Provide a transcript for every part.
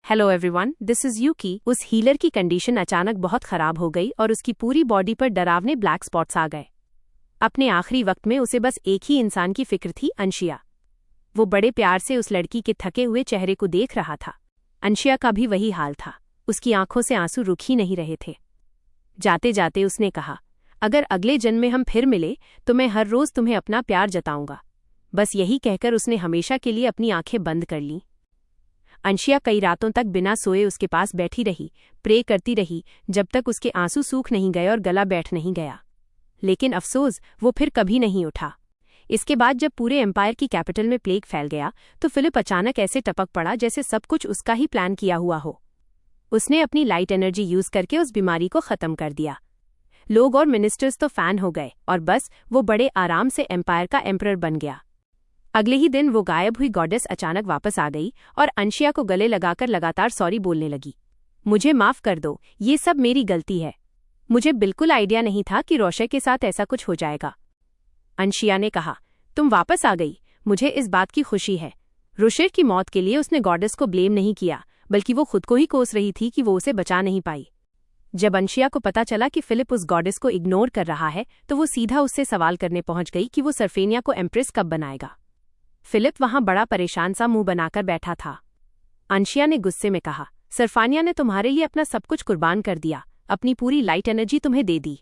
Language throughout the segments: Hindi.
Hello everyone, this is Yuki. उस हीलर की कंडीशन अचानक बहुत खराब हो गई और उसकी पूरी बॉडी पर डरावने ब्लैक स्पॉट्स आ गए। अपने आखिरी वक्त में उसे बस एक ही इंसान की फिक्र थी, अंशिया। वो बड़े प्यार से उस लड़की के थके हुए चेहरे को देख रहा था। अंशिया का भी वही हाल था, उसकी आंखों से आंसू रुक ही नहीं रहे थे। जाते जाते उसने कहा, अगर अगले जन्म में हम फिर मिले तो मैं हर रोज तुम्हें अपना प्यार जताऊंगा। बस यही कहकर उसने हमेशा के लिए अपनी आंखें बंद कर लीं। अंशिया कई रातों तक बिना सोए उसके पास बैठी रही, प्रे करती रही, जब तक उसके आंसू सूख नहीं गए और गला बैठ नहीं गया। लेकिन अफसोस, वो फिर कभी नहीं उठा। इसके बाद जब पूरे एम्पायर की कैपिटल में प्लेग फैल गया तो फिलिप अचानक ऐसे टपक पड़ा जैसे सब कुछ उसका ही प्लान किया हुआ हो। उसने अपनी लाइट एनर्जी यूज करके उस बीमारी को खत्म कर दिया। लोग और मिनिस्टर्स तो फैन हो गए और बस वो बड़े आराम से एम्पायर का एम्परर बन गया। अगले ही दिन वो गायब हुई गॉडेस अचानक वापस आ गई और अंशिया को गले लगाकर लगातार सॉरी बोलने लगी। मुझे माफ कर दो, ये सब मेरी गलती है। मुझे बिल्कुल आइडिया नहीं था कि रोशे के साथ ऐसा कुछ हो जाएगा। अंशिया ने कहा, तुम वापस आ गई, मुझे इस बात की खुशी है। रोशे की मौत के लिए उसने गॉडेस को ब्लेम नहीं किया, बल्कि वो खुद को ही कोस रही थी कि वो उसे बचा नहीं पाई। जब अंशिया को पता चला कि फिलिप उस गॉडेस को इग्नोर कर रहा है तो वो सीधा उससे सवाल करने पहुंच गई कि वो सर्फेनिया को एम्प्रेस कब बनाएगा। फिलिप वहां बड़ा परेशान सा मुंह बनाकर बैठा था। अंशिया ने गुस्से में कहा, सर्फानिया ने तुम्हारे लिए अपना सब कुछ कुर्बान कर दिया, अपनी पूरी लाइट एनर्जी तुम्हें दे दी।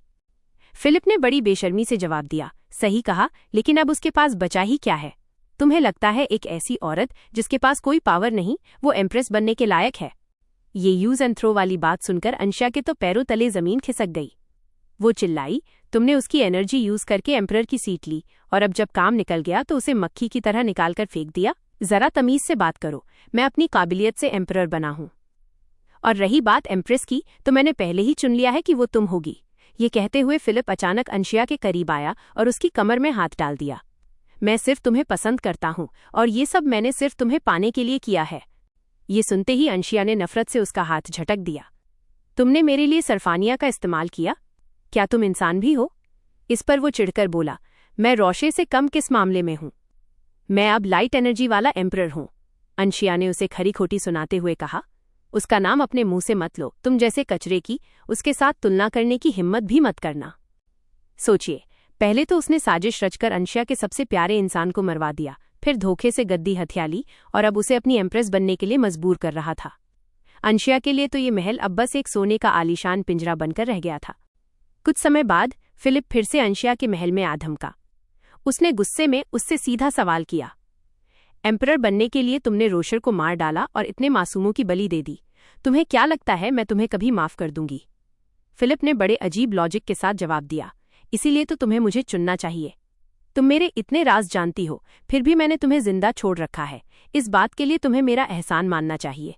फिलिप ने बड़ी बेशर्मी से जवाब दिया, सही कहा, लेकिन अब उसके पास बचा ही क्या है? तुम्हें लगता है एक ऐसी औरत जिसके पास कोई पावर नहीं, वो एम्प्रेस बनने के लायक है? ये यूज एंड थ्रो वाली बात सुनकर अंशिया के तो पैरों तले जमीन खिसक गई। वो चिल्लाई, तुमने उसकी एनर्जी यूज करके एम्परर की सीट ली और अब जब काम निकल गया तो उसे मक्खी की तरह निकालकर फेंक दिया। जरा तमीज से बात करो, मैं अपनी काबिलियत से एम्परर बना हूं। और रही बात एम्प्रेस की, तो मैंने पहले ही चुन लिया है कि वो तुम होगी। ये कहते हुए फिलिप अचानक अंशिया के करीब आया और उसकी कमर में हाथ डाल दिया। मैं सिर्फ तुम्हें पसंद करता हूं और ये सब मैंने सिर्फ तुम्हें पाने के लिए किया है। ये सुनते ही अंशिया ने नफरत से उसका हाथ झटक दिया। तुमने मेरे लिए सर्फानिया का इस्तेमाल किया? क्या तुम इंसान भी हो? इस पर वो चिढ़कर बोला, मैं रोशे से कम किस मामले में हूं? मैं अब लाइट एनर्जी वाला एम्परर हूं। अंशिया ने उसे खरी खोटी सुनाते हुए कहा, उसका नाम अपने मुंह से मत लो। तुम जैसे कचरे की उसके साथ तुलना करने की हिम्मत भी मत करना। सोचिए, पहले तो उसने साजिश रचकर अंशिया के सबसे प्यारे इंसान को मरवा दिया, फिर धोखे से गद्दी हथिया ली और अब उसे अपनी एम्प्रेस बनने के लिए मजबूर कर रहा था। अंशिया के लिए तो ये महल अब बस एक सोने का आलीशान पिंजरा बनकर रह गया था। कुछ समय बाद फिलिप फिर से अंशिया के महल में आ धमका। उसने गुस्से में उससे सीधा सवाल किया, एम्परर बनने के लिए तुमने रोशर को मार डाला और इतने मासूमों की बलि दे दी। तुम्हें क्या लगता है मैं तुम्हें कभी माफ कर दूंगी? फिलिप ने बड़े अजीब लॉजिक के साथ जवाब दिया, इसीलिए तो तुम्हें मुझे चुनना चाहिए। तुम मेरे इतने राज जानती हो, फिर भी मैंने तुम्हें जिंदा छोड़ रखा है। इस बात के लिए तुम्हें मेरा एहसान मानना चाहिए।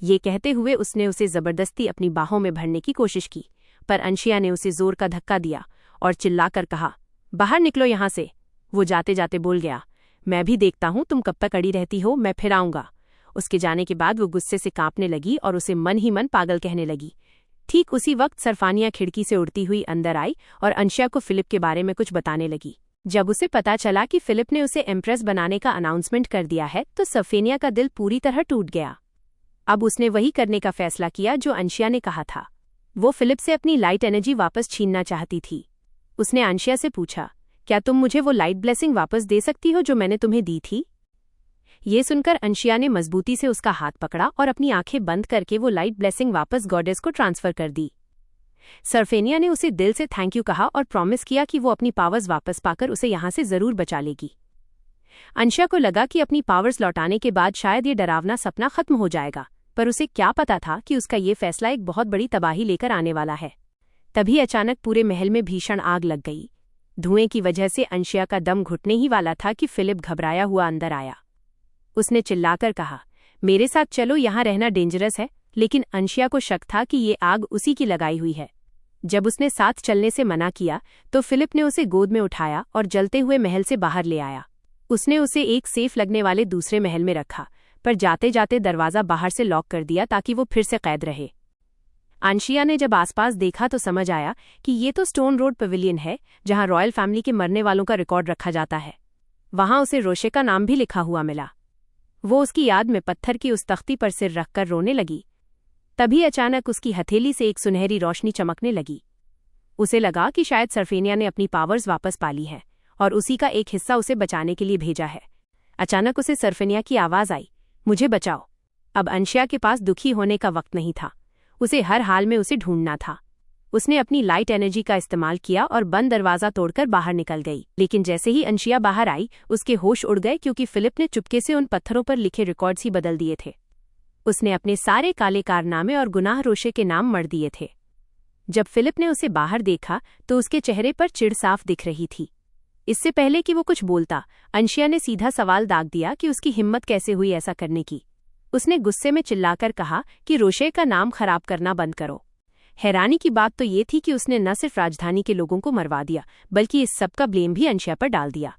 ये कहते हुए उसने उसे जबरदस्ती अपनी बाहों में भरने की कोशिश की, पर अंशिया ने उसे जोर का धक्का दिया और चिल्लाकर कहा, बाहर निकलो यहां से। वो जाते जाते बोल गया, मैं भी देखता हूं तुम कब तक अड़ी रहती हो, मैं फिर आऊंगा। उसके जाने के बाद वो गुस्से से कांपने लगी और उसे मन ही मन पागल कहने लगी। ठीक उसी वक्त सर्फानिया खिड़की से उड़ती हुई अंदर आई और अंशिया को फिलिप के बारे में कुछ बताने लगी। जब उसे पता चला कि फिलिप ने उसे एम्प्रेस बनाने का अनाउंसमेंट कर दिया है तो सर्फेनिया का दिल पूरी तरह टूट गया। अब उसने वही करने का फैसला किया जो अंशिया ने कहा था। वो फिलिप से अपनी लाइट एनर्जी वापस छीनना चाहती थी। उसने अंशिया से पूछा, क्या तुम मुझे वो लाइट ब्लेसिंग वापस दे सकती हो जो मैंने तुम्हें दी थी? ये सुनकर अंशिया ने मजबूती से उसका हाथ पकड़ा और अपनी आंखें बंद करके वो लाइट ब्लेसिंग वापस गॉडेस को ट्रांसफर कर दी। सर्फेनिया ने उसे दिल से थैंक यू कहा और प्रॉमिस किया कि वो अपनी पावर्स वापस पाकर उसे यहां से जरूर बचा लेगी। अंशिया को लगा कि अपनी पावर्स लौटाने के बाद शायद ये डरावना सपना खत्म हो जाएगा, पर उसे क्या पता था कि उसका ये फैसला एक बहुत बड़ी तबाही लेकर आने वाला है। तभी अचानक पूरे महल में भीषण आग लग गई। धुएं की वजह से अंशिया का दम घुटने ही वाला था कि फिलिप घबराया हुआ अंदर आया। उसने चिल्लाकर कहा, मेरे साथ चलो, यहाँ रहना डेंजरस है। लेकिन अंशिया को शक था कि ये आग उसी की लगाई हुई है। जब उसने साथ चलने से मना किया तो फिलिप ने उसे गोद में उठाया और जलते हुए महल से बाहर ले आया। उसने उसे एक सेफ लगने वाले दूसरे महल में रखा, पर जाते जाते दरवाजा बाहर से लॉक कर दिया ताकि वो फिर से कैद रहे। अंशिया ने जब आसपास देखा तो समझ आया कि ये तो स्टोन रोड पवेलियन है, जहां रॉयल फैमिली के मरने वालों का रिकॉर्ड रखा जाता है। वहां उसे रोशे का नाम भी लिखा हुआ मिला। वो उसकी याद में पत्थर की उस तख्ती पर सिर रखकर रोने लगी। तभी अचानक उसकी हथेली से एक सुनहरी रोशनी चमकने लगी। उसे लगा कि शायद सर्फेनिया ने अपनी पावर्स वापस पा ली है और उसी का एक हिस्सा उसे बचाने के लिए भेजा है। अचानक उसे सर्फेनिया की आवाज़ आई, मुझे बचाओ। अब अंशिया के पास दुखी होने का वक्त नहीं था, उसे हर हाल में उसे ढूंढना था। उसने अपनी लाइट एनर्जी का इस्तेमाल किया और बंद दरवाज़ा तोड़कर बाहर निकल गई। लेकिन जैसे ही अंशिया बाहर आई, उसके होश उड़ गए क्योंकि फिलिप ने चुपके से उन पत्थरों पर लिखे रिकॉर्ड्स ही बदल दिए थे। उसने अपने सारे काले कारनामे और गुनाह रोशे के नाम मढ़ दिए थे। जब फिलिप ने उसे बाहर देखा तो उसके चेहरे पर चिढ़ साफ दिख रही थी। इससे पहले कि वो कुछ बोलता, अंशिया ने सीधा सवाल दाग दिया कि उसकी हिम्मत कैसे हुई ऐसा करने की। उसने गुस्से में चिल्लाकर कहा कि रोशे का नाम खराब करना बंद करो। हैरानी की बात तो ये थी कि उसने न सिर्फ राजधानी के लोगों को मरवा दिया, बल्कि इस सब का ब्लेम भी अंशिया पर डाल दिया।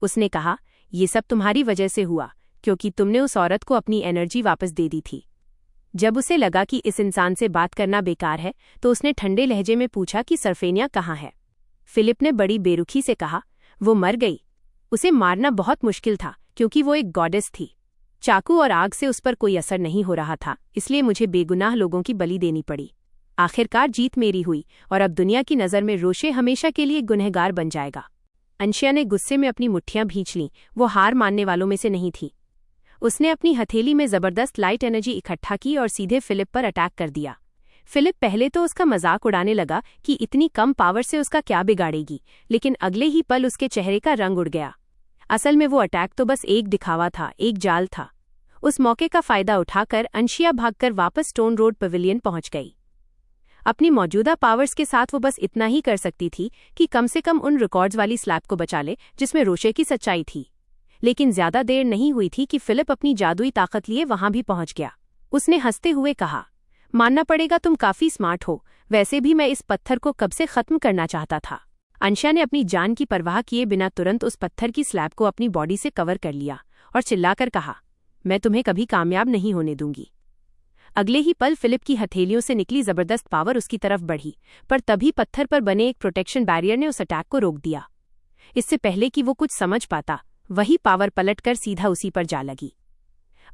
उसने कहा, ये सब तुम्हारी वजह से हुआ, क्योंकि तुमने उस औरत को अपनी एनर्जी वापस दे दी थी। जब उसे लगा कि इस इंसान से बात करना बेकार है, तो उसने ठंडे लहजे में पूछा कि सर्फेनिया कहाँ है। फिलिप ने बड़ी बेरुखी से कहा, वो मर गई। उसे मारना बहुत मुश्किल था क्योंकि वो एक गॉडेस थी। चाकू और आग से उस पर कोई असर नहीं हो रहा था, इसलिए मुझे बेगुनाह लोगों की बलि देनी पड़ी। आखिरकार जीत मेरी हुई और अब दुनिया की नज़र में रोशे हमेशा के लिए गुनहगार बन जाएगा। अंशिया ने गुस्से में अपनी मुट्ठियां भींच लीं, वो हार मानने वालों में से नहीं थी। उसने अपनी हथेली में जबरदस्त लाइट एनर्जी इकट्ठा की और सीधे फिलिप पर अटैक कर दिया। फिलिप पहले तो उसका मजाक उड़ाने लगा कि इतनी कम पावर से उसका क्या बिगाड़ेगी, लेकिन अगले ही पल उसके चेहरे का रंग उड़ गया। असल में वो अटैक तो बस एक दिखावा था, एक जाल था। उस मौके का फायदा उठाकर अंशिया भागकर वापस स्टोन रोड पवेलियन पहुंच गई। अपनी मौजूदा पावर्स के साथ वो बस इतना ही कर सकती थी कि कम से कम उन रिकॉर्ड्स वाली स्लैब को बचा ले जिसमें रोशे की सच्चाई थी। लेकिन ज्यादा देर नहीं हुई थी कि फिलिप अपनी जादुई ताकत लिए वहां भी पहुंच गया। उसने हंसते हुए कहा, मानना पड़ेगा तुम काफी स्मार्ट हो, वैसे भी मैं इस पत्थर को कब से खत्म करना चाहता था। अंशिया ने अपनी जान की परवाह किए बिना तुरंत उस पत्थर की स्लैब को अपनी बॉडी से कवर कर लिया और चिल्लाकर कहा, मैं तुम्हें कभी कामयाब नहीं होने दूंगी। अगले ही पल फिलिप की हथेलियों से निकली जबरदस्त पावर उसकी तरफ बढ़ी, पर तभी पत्थर पर बने एक प्रोटेक्शन बैरियर ने उस अटैक को रोक दिया। इससे पहले कि वो कुछ समझ पाता, वही पावर पलटकर सीधा उसी पर जा लगी।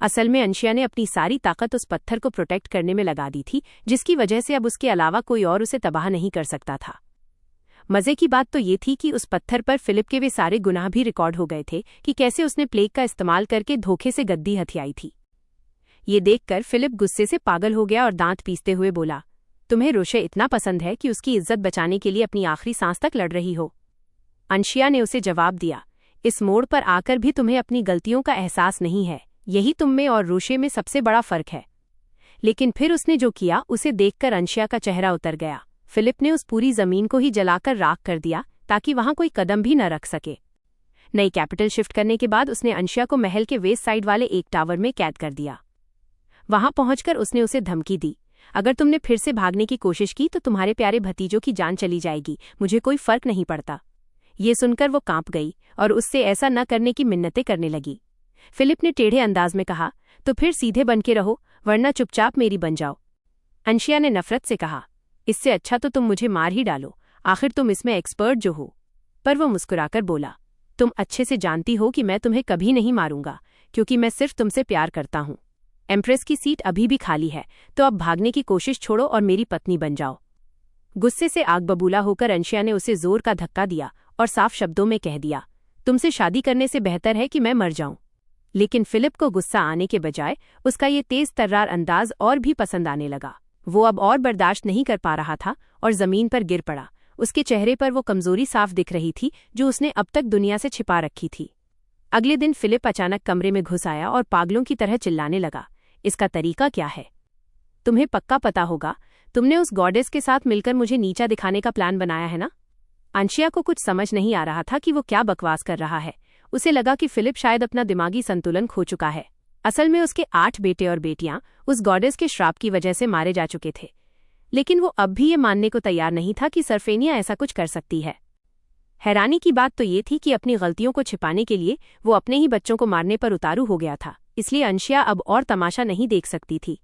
असल में अंशिया ने अपनी सारी ताकत उस पत्थर को प्रोटेक्ट करने में लगा दी थी, जिसकी वजह से अब उसके अलावा कोई और उसे तबाह नहीं कर सकता था। मजे की बात तो ये थी कि उस पत्थर पर फिलिप के वे सारे गुनाह भी रिकॉर्ड हो गए थे कि कैसे उसने प्लेग का इस्तेमाल करके धोखे से गद्दी हथियाई थी। ये देखकर फिलिप गुस्से से पागल हो गया और दांत पीसते हुए बोला, तुम्हें रोशे इतना पसंद है कि उसकी इज्जत बचाने के लिए अपनी आखिरी सांस तक लड़ रही हो। अंशिया ने उसे जवाब दिया, इस मोड़ पर आकर भी तुम्हें अपनी गलतियों का एहसास नहीं है, यही तुम में और रोशे में सबसे बड़ा फर्क है। लेकिन फिर उसने जो किया उसे देखकर अंशिया का चेहरा उतर गया। फिलिप ने उस पूरी जमीन को ही जलाकर राख कर दिया ताकि वहां कोई कदम भी न रख सके। नई कैपिटल शिफ्ट करने के बाद उसने अंशिया को महल के वेस्ट साइड वाले एक टावर में कैद कर दिया। वहां पहुंचकर उसने उसे धमकी दी, अगर तुमने फिर से भागने की कोशिश की तो तुम्हारे प्यारे भतीजों की जान चली जाएगी, मुझे कोई फर्क नहीं पड़ता। ये सुनकर वो कांप गई और उससे ऐसा न करने की मिन्नतें करने लगी। फिलिप ने टेढ़े अंदाज में कहा, तो फिर सीधे बन के रहो, वरना चुपचाप मेरी बन जाओ। अंशिया ने नफरत से कहा, इससे अच्छा तो तुम मुझे मार ही डालो, आखिर तुम इसमें एक्सपर्ट जो हो। पर वो मुस्कुराकर बोला, तुम अच्छे से जानती हो कि मैं तुम्हें कभी नहीं मारूंगा, क्योंकि मैं सिर्फ तुमसे प्यार करता हूं। एम्प्रेस की सीट अभी भी खाली है, तो अब भागने की कोशिश छोड़ो और मेरी पत्नी बन जाओ। गुस्से से आग बबूला होकर अंशिया ने उसे जोर का धक्का दिया और साफ शब्दों में कह दिया, तुमसे शादी करने से बेहतर है कि मैं मर जाऊं। लेकिन फिलिप को गुस्सा आने के बजाय उसका ये तेज तर्रार अंदाज और भी पसंद आने लगा। वो अब और बर्दाश्त नहीं कर पा रहा था और जमीन पर गिर पड़ा। उसके चेहरे पर वो कमजोरी साफ दिख रही थी जो उसने अब तक दुनिया से छिपा रखी थी। अगले दिन फिलिप अचानक कमरे में घुस आया और पागलों की तरह चिल्लाने लगा, इसका तरीका क्या है? तुम्हें पक्का पता होगा, तुमने उस गॉडेस के साथ मिलकर मुझे नीचा दिखाने का प्लान बनाया है ना? अंशिया को कुछ समझ नहीं आ रहा था कि वो क्या बकवास कर रहा है। उसे लगा कि फिलिप शायद अपना दिमागी संतुलन खो चुका है। असल में उसके 8 बेटे और बेटियां उस गॉडेस के श्राप की वजह से मारे जा चुके थे, लेकिन वो अब भी ये मानने को तैयार नहीं था कि सर्फेनिया ऐसा कुछ कर सकती है। हैरानी की बात तो ये थी कि अपनी गलतियों को छिपाने के लिए वो अपने ही बच्चों को मारने पर उतारू हो गया था, इसलिए अंशिया अब और तमाशा नहीं देख सकती थी।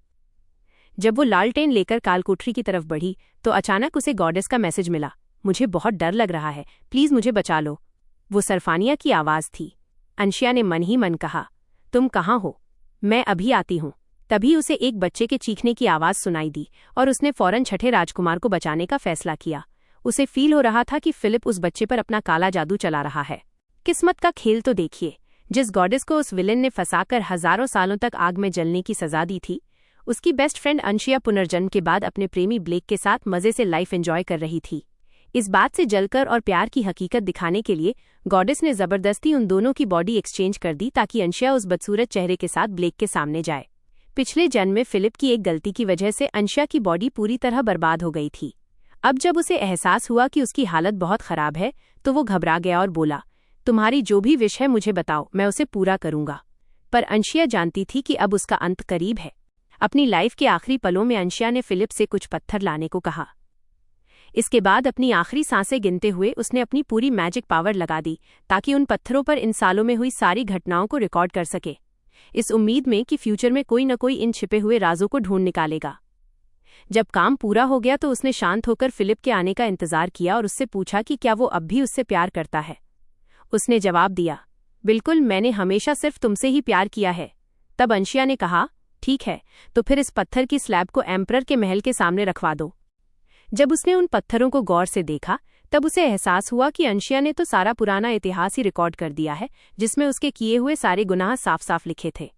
जब वो लालटेन लेकर कालकोठरी की तरफ बढ़ी तो अचानक उसे गॉडेस का मैसेज मिला, मुझे बहुत डर लग रहा है, प्लीज मुझे बचा लो। वो सर्फानिया की आवाज थी। अंशिया ने मन ही मन कहा, तुम कहाँ हो? मैं अभी आती हूँ। तभी उसे एक बच्चे के चीखने की आवाज़ सुनाई दी और उसने फौरन छठे राजकुमार को बचाने का फैसला किया। उसे फील हो रहा था कि फिलिप उस बच्चे पर अपना काला जादू चला रहा है। किस्मत का खेल तो देखिए, जिस गॉडेस को उस विलेन ने फंसाकर हजारों सालों तक आग में जलने की सजा दी थी, उसकी बेस्ट फ्रेंड अंशिया पुनर्जन्म के बाद अपने प्रेमी ब्लेक के साथ मजे से लाइफ एंजॉय कर रही थी। इस बात से जलकर और प्यार की हकीकत दिखाने के लिए गॉडेस ने जबरदस्ती उन दोनों की बॉडी एक्सचेंज कर दी ताकि अंशिया उस बदसूरत चेहरे के साथ ब्लेक के सामने जाए। पिछले जन्म में फिलिप की एक गलती की वजह से अंशिया की बॉडी पूरी तरह बर्बाद हो गई थी। अब जब उसे एहसास हुआ कि उसकी हालत बहुत खराब है तो वो घबरा गया और बोला, तुम्हारी जो भी विश है मुझे बताओ, मैं उसे पूरा करूंगा। पर अंशिया जानती थी कि अब उसका अंत करीब है। अपनी लाइफ के आखिरी पलों में अंशिया ने फिलिप से कुछ पत्थर लाने को कहा। इसके बाद अपनी आखिरी सांसें गिनते हुए उसने अपनी पूरी मैजिक पावर लगा दी ताकि उन पत्थरों पर इन सालों में हुई सारी घटनाओं को रिकॉर्ड कर सके, इस उम्मीद में कि फ्यूचर में कोई न कोई इन छिपे हुए राजों को ढूंढ निकालेगा। जब काम पूरा हो गया तो उसने शांत होकर फिलिप के आने का इंतजार किया और उससे पूछा कि क्या वो अब भी उससे प्यार करता है। उसने जवाब दिया, बिल्कुल, मैंने हमेशा सिर्फ तुमसे ही प्यार किया है। तब अंशिया ने कहा, ठीक है, तो फिर इस पत्थर की स्लैब को एम्परर के महल के सामने रखवा दो। जब उसने उन पत्थरों को गौर से देखा तब उसे एहसास हुआ कि अंशिया ने तो सारा पुराना इतिहास ही रिकॉर्ड कर दिया है, जिसमें उसके किए हुए सारे गुनाह साफ साफ लिखे थे।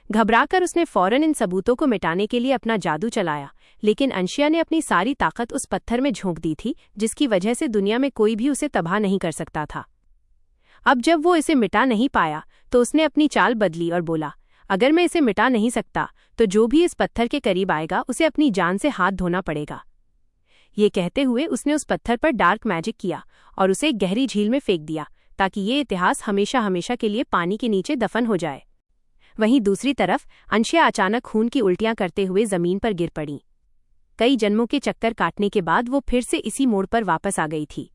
घबराकर उसने फौरन इन सबूतों को मिटाने के लिए अपना जादू चलाया, लेकिन अंशिया ने अपनी सारी ताकत उस पत्थर में झोंक दी थी, जिसकी वजह से दुनिया में कोई भी उसे तबाह नहीं कर सकता था। अब जब वो इसे मिटा नहीं पाया तो उसने अपनी चाल बदली और बोला, अगर मैं इसे मिटा नहीं सकता तो जो भी इस पत्थर के करीब आएगा उसे अपनी जान से हाथ धोना पड़ेगा। ये कहते हुए उसने उस पत्थर पर डार्क मैजिक किया और उसे एक गहरी झील में फेंक दिया ताकि ये इतिहास हमेशा हमेशा के लिए पानी के नीचे दफन हो जाए। वहीं दूसरी तरफ अंशिया अचानक खून की उल्टियां करते हुए जमीन पर गिर पड़ी। कई जन्मों के चक्कर काटने के बाद वो फिर से इसी मोड़ पर वापस आ गई थी।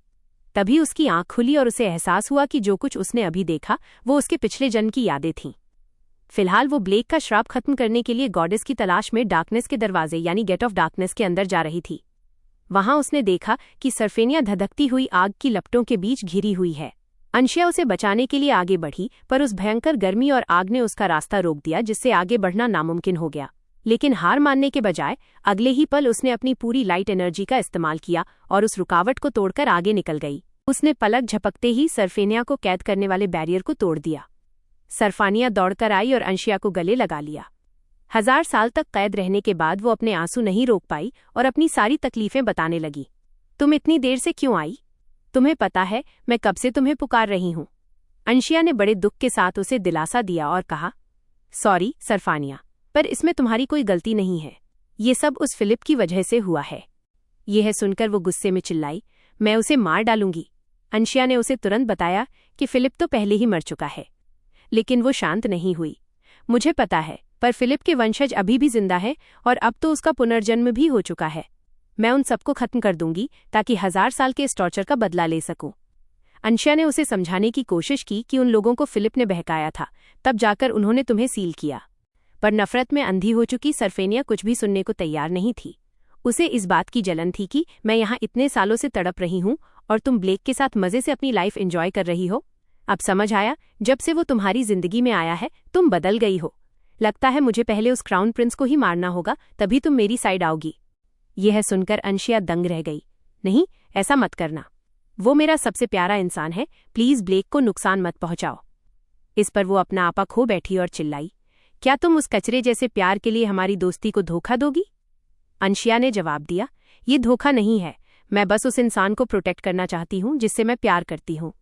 तभी उसकी आंख खुली और उसे एहसास हुआ कि जो कुछ उसने अभी देखा वो उसके पिछले जन्म की यादें थीं। फिलहाल वो ब्लेक का श्राप खत्म करने के लिए गॉडेस की तलाश में डार्कनेस के दरवाजे यानी गेट ऑफ डार्कनेस के अंदर जा रही थी। वहां उसने देखा कि सरफेनिया धधकती हुई आग की लपटों के बीच घिरी हुई है। अंशिया उसे बचाने के लिए आगे बढ़ी, पर उस भयंकर गर्मी और आग ने उसका रास्ता रोक दिया, जिससे आगे बढ़ना नामुमकिन हो गया। लेकिन हार मानने के बजाय अगले ही पल उसने अपनी पूरी लाइट एनर्जी का इस्तेमाल किया और उस रुकावट को तोड़कर आगे निकल गई। उसने पलक झपकते ही सरफेनिया को कैद करने वाले बैरियर को तोड़ दिया। सरफानिया दौड़कर आई और अंशिया को गले लगा लिया। 1000 साल तक कैद रहने के बाद वो अपने आंसू नहीं रोक पाई और अपनी सारी तकलीफें बताने लगी। तुम इतनी देर से क्यों आई? तुम्हें पता है मैं कब से तुम्हें पुकार रही हूँ। अंशिया ने बड़े दुख के साथ उसे दिलासा दिया और कहा, सॉरी सरफानिया, पर इसमें तुम्हारी कोई गलती नहीं है। ये सब उस फिलिप की वजह से हुआ है। यह सुनकर वो गुस्से में चिल्लाई, मैं उसे मार डालूंगी। अंशिया ने उसे तुरंत बताया कि फिलिप तो पहले ही मर चुका है, लेकिन वो शांत नहीं हुई। मुझे पता है, पर फिलिप के वंशज अभी भी जिंदा हैं और अब तो उसका पुनर्जन्म भी हो चुका है। मैं उन सबको खत्म कर दूंगी ताकि 1000 साल के इस टॉर्चर का बदला ले सकूं। अंशिया ने उसे समझाने की कोशिश की कि उन लोगों को फिलिप ने बहकाया था, तब जाकर उन्होंने तुम्हें सील किया। पर नफरत में अंधी हो चुकी सरफेनिया कुछ भी सुनने को तैयार नहीं थी। उसे इस बात की जलन थी कि मैं यहाँ इतने सालों से तड़प रही हूँ और तुम ब्लेक के साथ मजे से अपनी लाइफ एंजॉय कर रही हो। अब समझ आया, जब से वो तुम्हारी जिंदगी में आया है तुम बदल गई हो। लगता है मुझे पहले उस क्राउन प्रिंस को ही मारना होगा, तभी तुम मेरी साइड आओगी। यह सुनकर अंशिया दंग रह गई। नहीं, ऐसा मत करना, वो मेरा सबसे प्यारा इंसान है, प्लीज ब्लेक को नुकसान मत पहुंचाओ। इस पर वो अपना आपा खो बैठी और चिल्लाई, क्या तुम उस कचरे जैसे प्यार के लिए हमारी दोस्ती को धोखा दोगी? अंशिया ने जवाब दिया, ये धोखा नहीं है, मैं बस उस इंसान को प्रोटेक्ट करना चाहती हूँ जिससे मैं प्यार करती हूँ।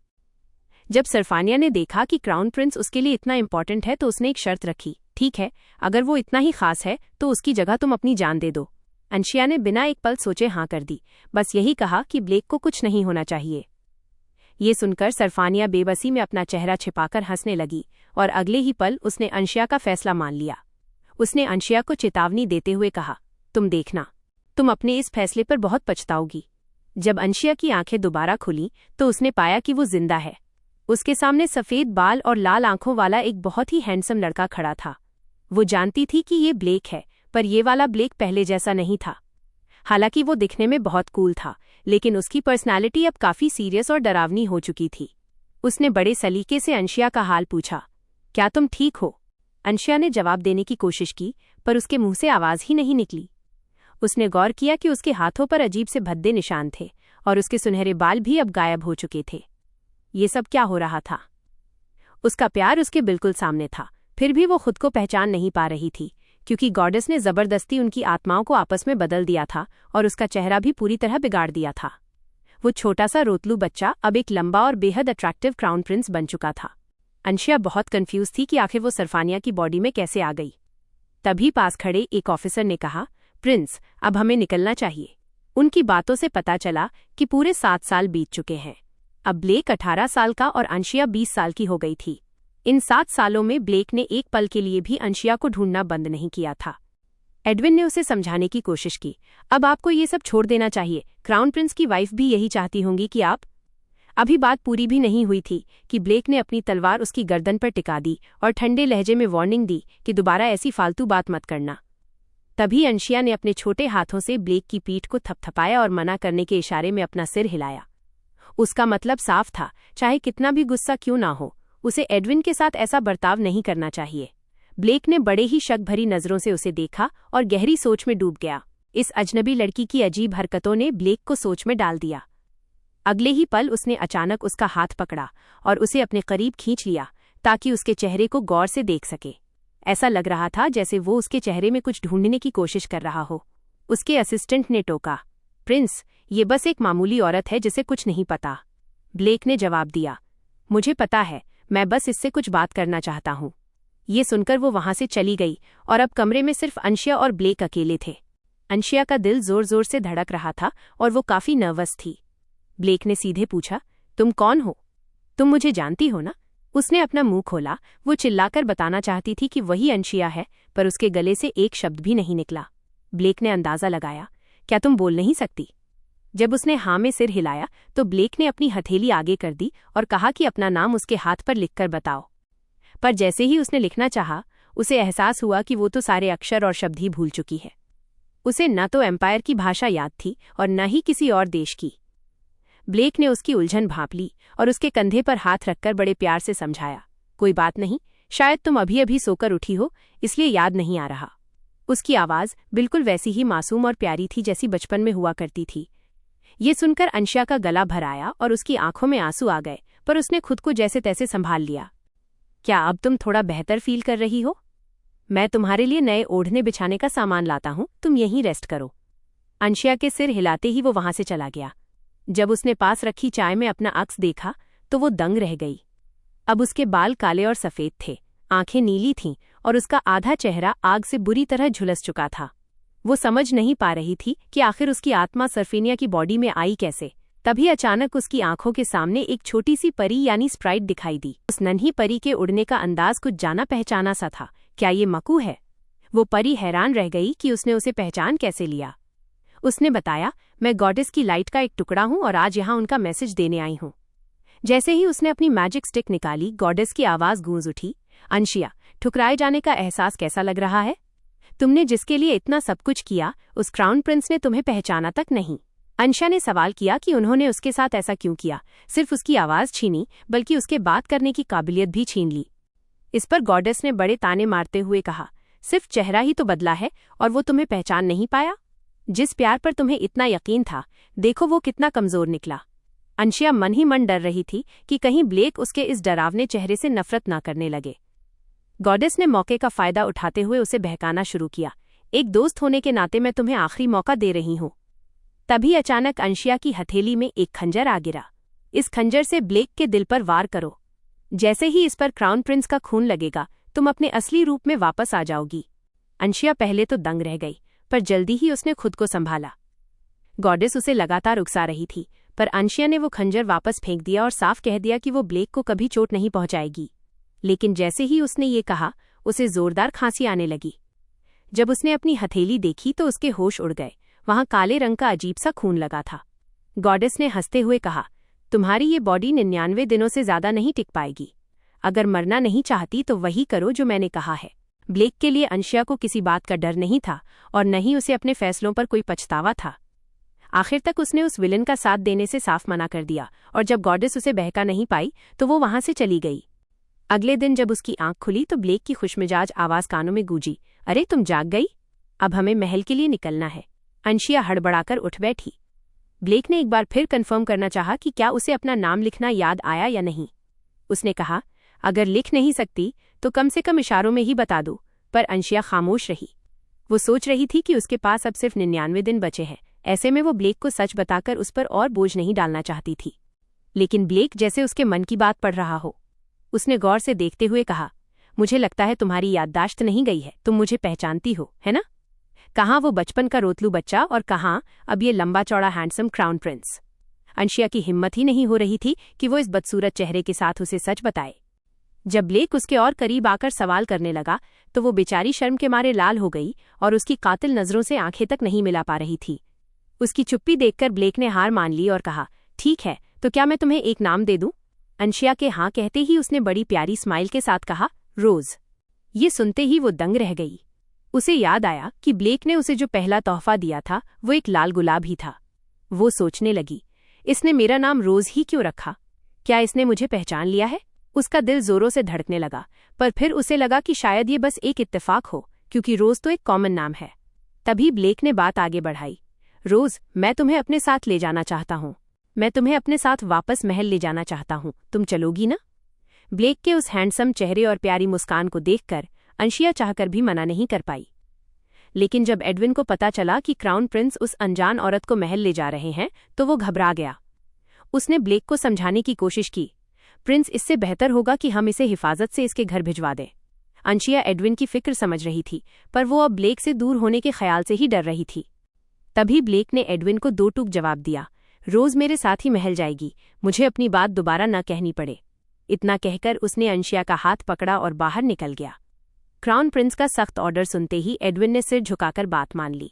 जब सरफानिया ने देखा कि क्राउन प्रिंस उसके लिए इतना इंपॉर्टेंट है तो उसने एक शर्त रखी, ठीक है, अगर वो इतना ही खास है तो उसकी जगह तुम अपनी जान दे दो। अंशिया ने बिना एक पल सोचे हाँ कर दी, बस यही कहा कि ब्लेक को कुछ नहीं होना चाहिए। ये सुनकर सरफानिया बेबसी में अपना चेहरा छिपाकर हंसने लगी और अगले ही पल उसने अंशिया का फैसला मान लिया। उसने अंशिया को चेतावनी देते हुए कहा, तुम देखना, तुम अपने इस फैसले पर बहुत पछताओगी। जब अंशिया की आंखें दोबारा खुली तो उसने पाया कि वो जिंदा है। उसके सामने सफेद बाल और लाल आंखों वाला एक बहुत ही हैंडसम लड़का खड़ा था। वो जानती थी कि ये ब्लेक है, पर ये वाला ब्लेक पहले जैसा नहीं था। हालांकि वो दिखने में बहुत कूल था, लेकिन उसकी पर्सनालिटी अब काफी सीरियस और डरावनी हो चुकी थी। उसने बड़े सलीके से अंशिया का हाल पूछा, क्या तुम ठीक हो? अंशिया ने जवाब देने की कोशिश की, पर उसके मुंह से आवाज ही नहीं निकली। उसने गौर किया कि उसके हाथों पर अजीब से भद्दे निशान थे और उसके सुनहरे बाल भी अब गायब हो चुके थे। ये सब क्या हो रहा था? उसका प्यार उसके बिल्कुल सामने था, फिर भी वो खुद को पहचान नहीं पा रही थी, क्योंकि गॉडेस ने जबरदस्ती उनकी आत्माओं को आपस में बदल दिया था और उसका चेहरा भी पूरी तरह बिगाड़ दिया था। वो छोटा सा रोतलू बच्चा अब एक लंबा और बेहद अट्रैक्टिव क्राउन प्रिंस बन चुका था। अंशिया बहुत कंफ्यूज थी कि आखिर वो सरफानिया की बॉडी में कैसे आ गई। तभी पास खड़े एक ऑफिसर ने कहा, प्रिंस, अब हमें निकलना चाहिए। उनकी बातों से पता चला कि पूरे 7 साल बीत चुके हैं। अब ब्लेक 18 साल का और अंशिया 20 साल की हो गई थी। इन 7 सालों में ब्लेक ने एक पल के लिए भी अंशिया को ढूंढना बंद नहीं किया था। एडविन ने उसे समझाने की कोशिश की, अब आपको ये सब छोड़ देना चाहिए। क्राउन प्रिंस की वाइफ भी यही चाहती होंगी कि आप। अभी बात पूरी भी नहीं हुई थी कि ब्लेक ने अपनी तलवार उसकी गर्दन पर टिका दी और ठंडे लहजे में वार्निंग दी कि दोबारा ऐसी फालतू बात मत करना। तभी अंशिया ने अपने छोटे हाथों से ब्लेक की पीठ को थपथपाया और मना करने के इशारे में अपना सिर हिलाया। उसका मतलब साफ था, चाहे कितना भी गुस्सा क्यों ना हो, उसे एडविन के साथ ऐसा बर्ताव नहीं करना चाहिए। ब्लेक ने बड़े ही शक भरी नजरों से उसे देखा और गहरी सोच में डूब गया। इस अजनबी लड़की की अजीब हरकतों ने ब्लेक को सोच में डाल दिया। अगले ही पल उसने अचानक उसका हाथ पकड़ा और उसे अपने करीब खींच लिया ताकि उसके चेहरे को गौर से देख सके। ऐसा लग रहा था जैसे वो उसके चेहरे में कुछ ढूंढने की कोशिश कर रहा हो। उसके असिस्टेंट ने टोका, प्रिंस, ये बस एक मामूली औरत है जिसे कुछ नहीं पता। ब्लेक ने जवाब दिया, मुझे पता है, मैं बस इससे कुछ बात करना चाहता हूँ। ये सुनकर वो वहां से चली गई और अब कमरे में सिर्फ अंशिया और ब्लेक अकेले थे। अंशिया का दिल जोर जोर से धड़क रहा था और वो काफी नर्वस थी। ब्लेक ने सीधे पूछा, तुम कौन हो? तुम मुझे जानती हो ना? उसने अपना मुंह खोला। वो चिल्लाकर बताना चाहती थी कि वही अंशिया है, पर उसके गले से एक शब्द भी नहीं निकला। ब्लेक ने अंदाजा लगाया, क्या तुम बोल नहीं सकती? जब उसने हाँ में सिर हिलाया तो ब्लेक ने अपनी हथेली आगे कर दी और कहा कि अपना नाम उसके हाथ पर लिखकर बताओ। पर जैसे ही उसने लिखना चाहा, उसे एहसास हुआ कि वो तो सारे अक्षर और शब्द ही भूल चुकी है। उसे न तो एम्पायर की भाषा याद थी और न ही किसी और देश की। ब्लेक ने उसकी उलझन भांप ली और उसके कंधे पर हाथ रखकर बड़े प्यार से समझाया, कोई बात नहीं, शायद तुम अभी अभी सोकर उठी हो, इसलिए याद नहीं आ रहा। उसकी आवाज़ बिल्कुल वैसी ही मासूम और प्यारी थी जैसी बचपन में हुआ करती थी। ये सुनकर अंशिया का गला भर आया और उसकी आंखों में आंसू आ गए, पर उसने खुद को जैसे तैसे संभाल लिया। क्या अब तुम थोड़ा बेहतर फील कर रही हो? मैं तुम्हारे लिए नए ओढ़ने बिछाने का सामान लाता हूँ, तुम यहीं रेस्ट करो। अंशिया के सिर हिलाते ही वो वहां से चला गया। जब उसने पास रखी चाय में अपना अक्स देखा तो वो दंग रह गई। अब उसके बाल काले और सफेद थे, आंखें नीली थीं और उसका आधा चेहरा आग से बुरी तरह झुलस चुका था। वो समझ नहीं पा रही थी कि आखिर उसकी आत्मा सरफेनिया की बॉडी में आई कैसे। तभी अचानक उसकी आंखों के सामने एक छोटी सी परी यानी स्प्राइट दिखाई दी। उस नन्ही परी के उड़ने का अंदाज कुछ जाना पहचाना सा था। क्या ये मकू है? वो परी हैरान रह गई कि उसने उसे पहचान कैसे लिया। उसने बताया, मैं गॉडेस की लाइट का एक टुकड़ा हूँ और आज यहाँ उनका मैसेज देने आई हूँ। जैसे ही उसने अपनी मैजिक स्टिक निकाली, गॉडेस की आवाज गूंज उठी, अंशिया, ठुकराए जाने का एहसास कैसा लग रहा है? तुमने जिसके लिए इतना सब कुछ किया, उस क्राउन प्रिंस ने तुम्हें पहचाना तक नहीं। अंशिया ने सवाल किया कि उन्होंने उसके साथ ऐसा क्यों किया। सिर्फ उसकी आवाज छीनी, बल्कि उसके बात करने की काबिलियत भी छीन ली। इस पर गॉडेस ने बड़े ताने मारते हुए कहा, सिर्फ चेहरा ही तो बदला है और वो तुम्हें पहचान नहीं पाया? जिस प्यार पर तुम्हें इतना यकीन था, देखो वो कितना कमजोर निकला। अंशिया मन ही मन डर रही थी कि कहीं ब्लेक उसके इस डरावने चेहरे से नफरत ना करने लगे। गॉडेस ने मौके का फायदा उठाते हुए उसे बहकाना शुरू किया, एक दोस्त होने के नाते मैं तुम्हें आखिरी मौका दे रही हूँ। तभी अचानक अंशिया की हथेली में एक खंजर आ गिरा। इस खंजर से ब्लेक के दिल पर वार करो। जैसे ही इस पर क्राउन प्रिंस का खून लगेगा, तुम अपने असली रूप में वापस आ जाओगी। अंशिया पहले तो दंग रह गई, पर जल्दी ही उसने खुद को संभाला। गॉडेस उसे लगातार उकसा रही थी, पर अंशिया ने वो खंजर वापस फेंक दिया और साफ कह दिया कि वो ब्लेक को कभी चोट नहीं पहुंचाएगी। लेकिन जैसे ही उसने ये कहा, उसे जोरदार खांसी आने लगी। जब उसने अपनी हथेली देखी तो उसके होश उड़ गए। वहां काले रंग का अजीब सा खून लगा था। गॉडेस ने हंसते हुए कहा, तुम्हारी ये बॉडी 99 दिनों से ज्यादा नहीं टिक पाएगी। अगर मरना नहीं चाहती तो वही करो जो मैंने कहा है। ब्लेक के लिए अंशिया को किसी बात का डर नहीं था और न ही उसे अपने फैसलों पर कोई पछतावा था। आखिर तक उसने उस विलन का साथ देने से साफ मना कर दिया और जब गॉडेस उसे बहका नहीं पाई तो वो वहां से चली गई। अगले दिन जब उसकी आंख खुली तो ब्लेक की खुशमिजाज आवाज कानों में गूंजी, अरे तुम जाग गई? अब हमें महल के लिए निकलना है। अंशिया हड़बड़ाकर उठ बैठी। ब्लेक ने एक बार फिर कंफर्म करना चाहा कि क्या उसे अपना नाम लिखना याद आया या नहीं। उसने कहा, अगर लिख नहीं सकती तो कम से कम इशारों में ही बता दो। पर अंशिया खामोश रही। वो सोच रही थी कि उसके पास अब सिर्फ 99 दिन बचे हैं। ऐसे में वो ब्लेक को सच बताकर उस पर और बोझ नहीं डालना चाहती थी। लेकिन ब्लेक जैसे उसके मन की बात पढ़ रहा हो। उसने गौर से देखते हुए कहा, मुझे लगता है तुम्हारी याददाश्त नहीं गई है, तुम मुझे पहचानती हो, है ना? कहाँ वो बचपन का रोतलू बच्चा और कहाँ अब ये लंबा चौड़ा हैंडसम क्राउन प्रिंस। अंशिया की हिम्मत ही नहीं हो रही थी कि वो इस बदसूरत चेहरे के साथ उसे सच बताए। जब ब्लेक उसके और करीब आकर सवाल करने लगा तो वो बेचारी शर्म के मारे लाल हो गई और उसकी कातिल नजरों से आंखें तक नहीं मिला पा रही थी। उसकी चुप्पी देखकर ब्लेक ने हार मान ली और कहा, ठीक है, तो क्या मैं तुम्हें एक नाम दे दूं? अंशिया के हाँ कहते ही उसने बड़ी प्यारी स्माइल के साथ कहा, रोज। ये सुनते ही वो दंग रह गई। उसे याद आया कि ब्लेक ने उसे जो पहला तोहफा दिया था वो एक लाल गुलाब ही था। वो सोचने लगी, इसने मेरा नाम रोज ही क्यों रखा? क्या इसने मुझे पहचान लिया है? उसका दिल जोरों से धड़कने लगा, पर फिर उसे लगा कि शायद ये बस एक इत्तेफाक हो, क्योंकि रोज तो एक कॉमन नाम है। तभी ब्लेक ने बात आगे बढ़ाई, रोज, मैं तुम्हें अपने साथ ले जाना चाहता हूँ। मैं तुम्हें अपने साथ वापस महल ले जाना चाहता हूँ, तुम चलोगी ना? ब्लेक के उस हैंडसम चेहरे और प्यारी मुस्कान को देखकर अंशिया चाहकर भी मना नहीं कर पाई। लेकिन जब एडविन को पता चला कि क्राउन प्रिंस उस अनजान औरत को महल ले जा रहे हैं तो वो घबरा गया। उसने ब्लेक को समझाने की कोशिश की, प्रिंस, इससे बेहतर होगा कि हम इसे हिफाजत से इसके घर भिजवा दें। अंशिया एडविन की फिक्र समझ रही थी, पर वो अब ब्लेक से दूर होने के ख्याल से ही डर रही थी। तभी ब्लेक ने एडविन को दो टूक जवाब दिया, रोज मेरे साथ ही महल जाएगी, मुझे अपनी बात दोबारा न कहनी पड़े। इतना कहकर उसने अंशिया का हाथ पकड़ा और बाहर निकल गया। क्राउन प्रिंस का सख्त ऑर्डर सुनते ही एडविन ने सिर झुकाकर बात मान ली।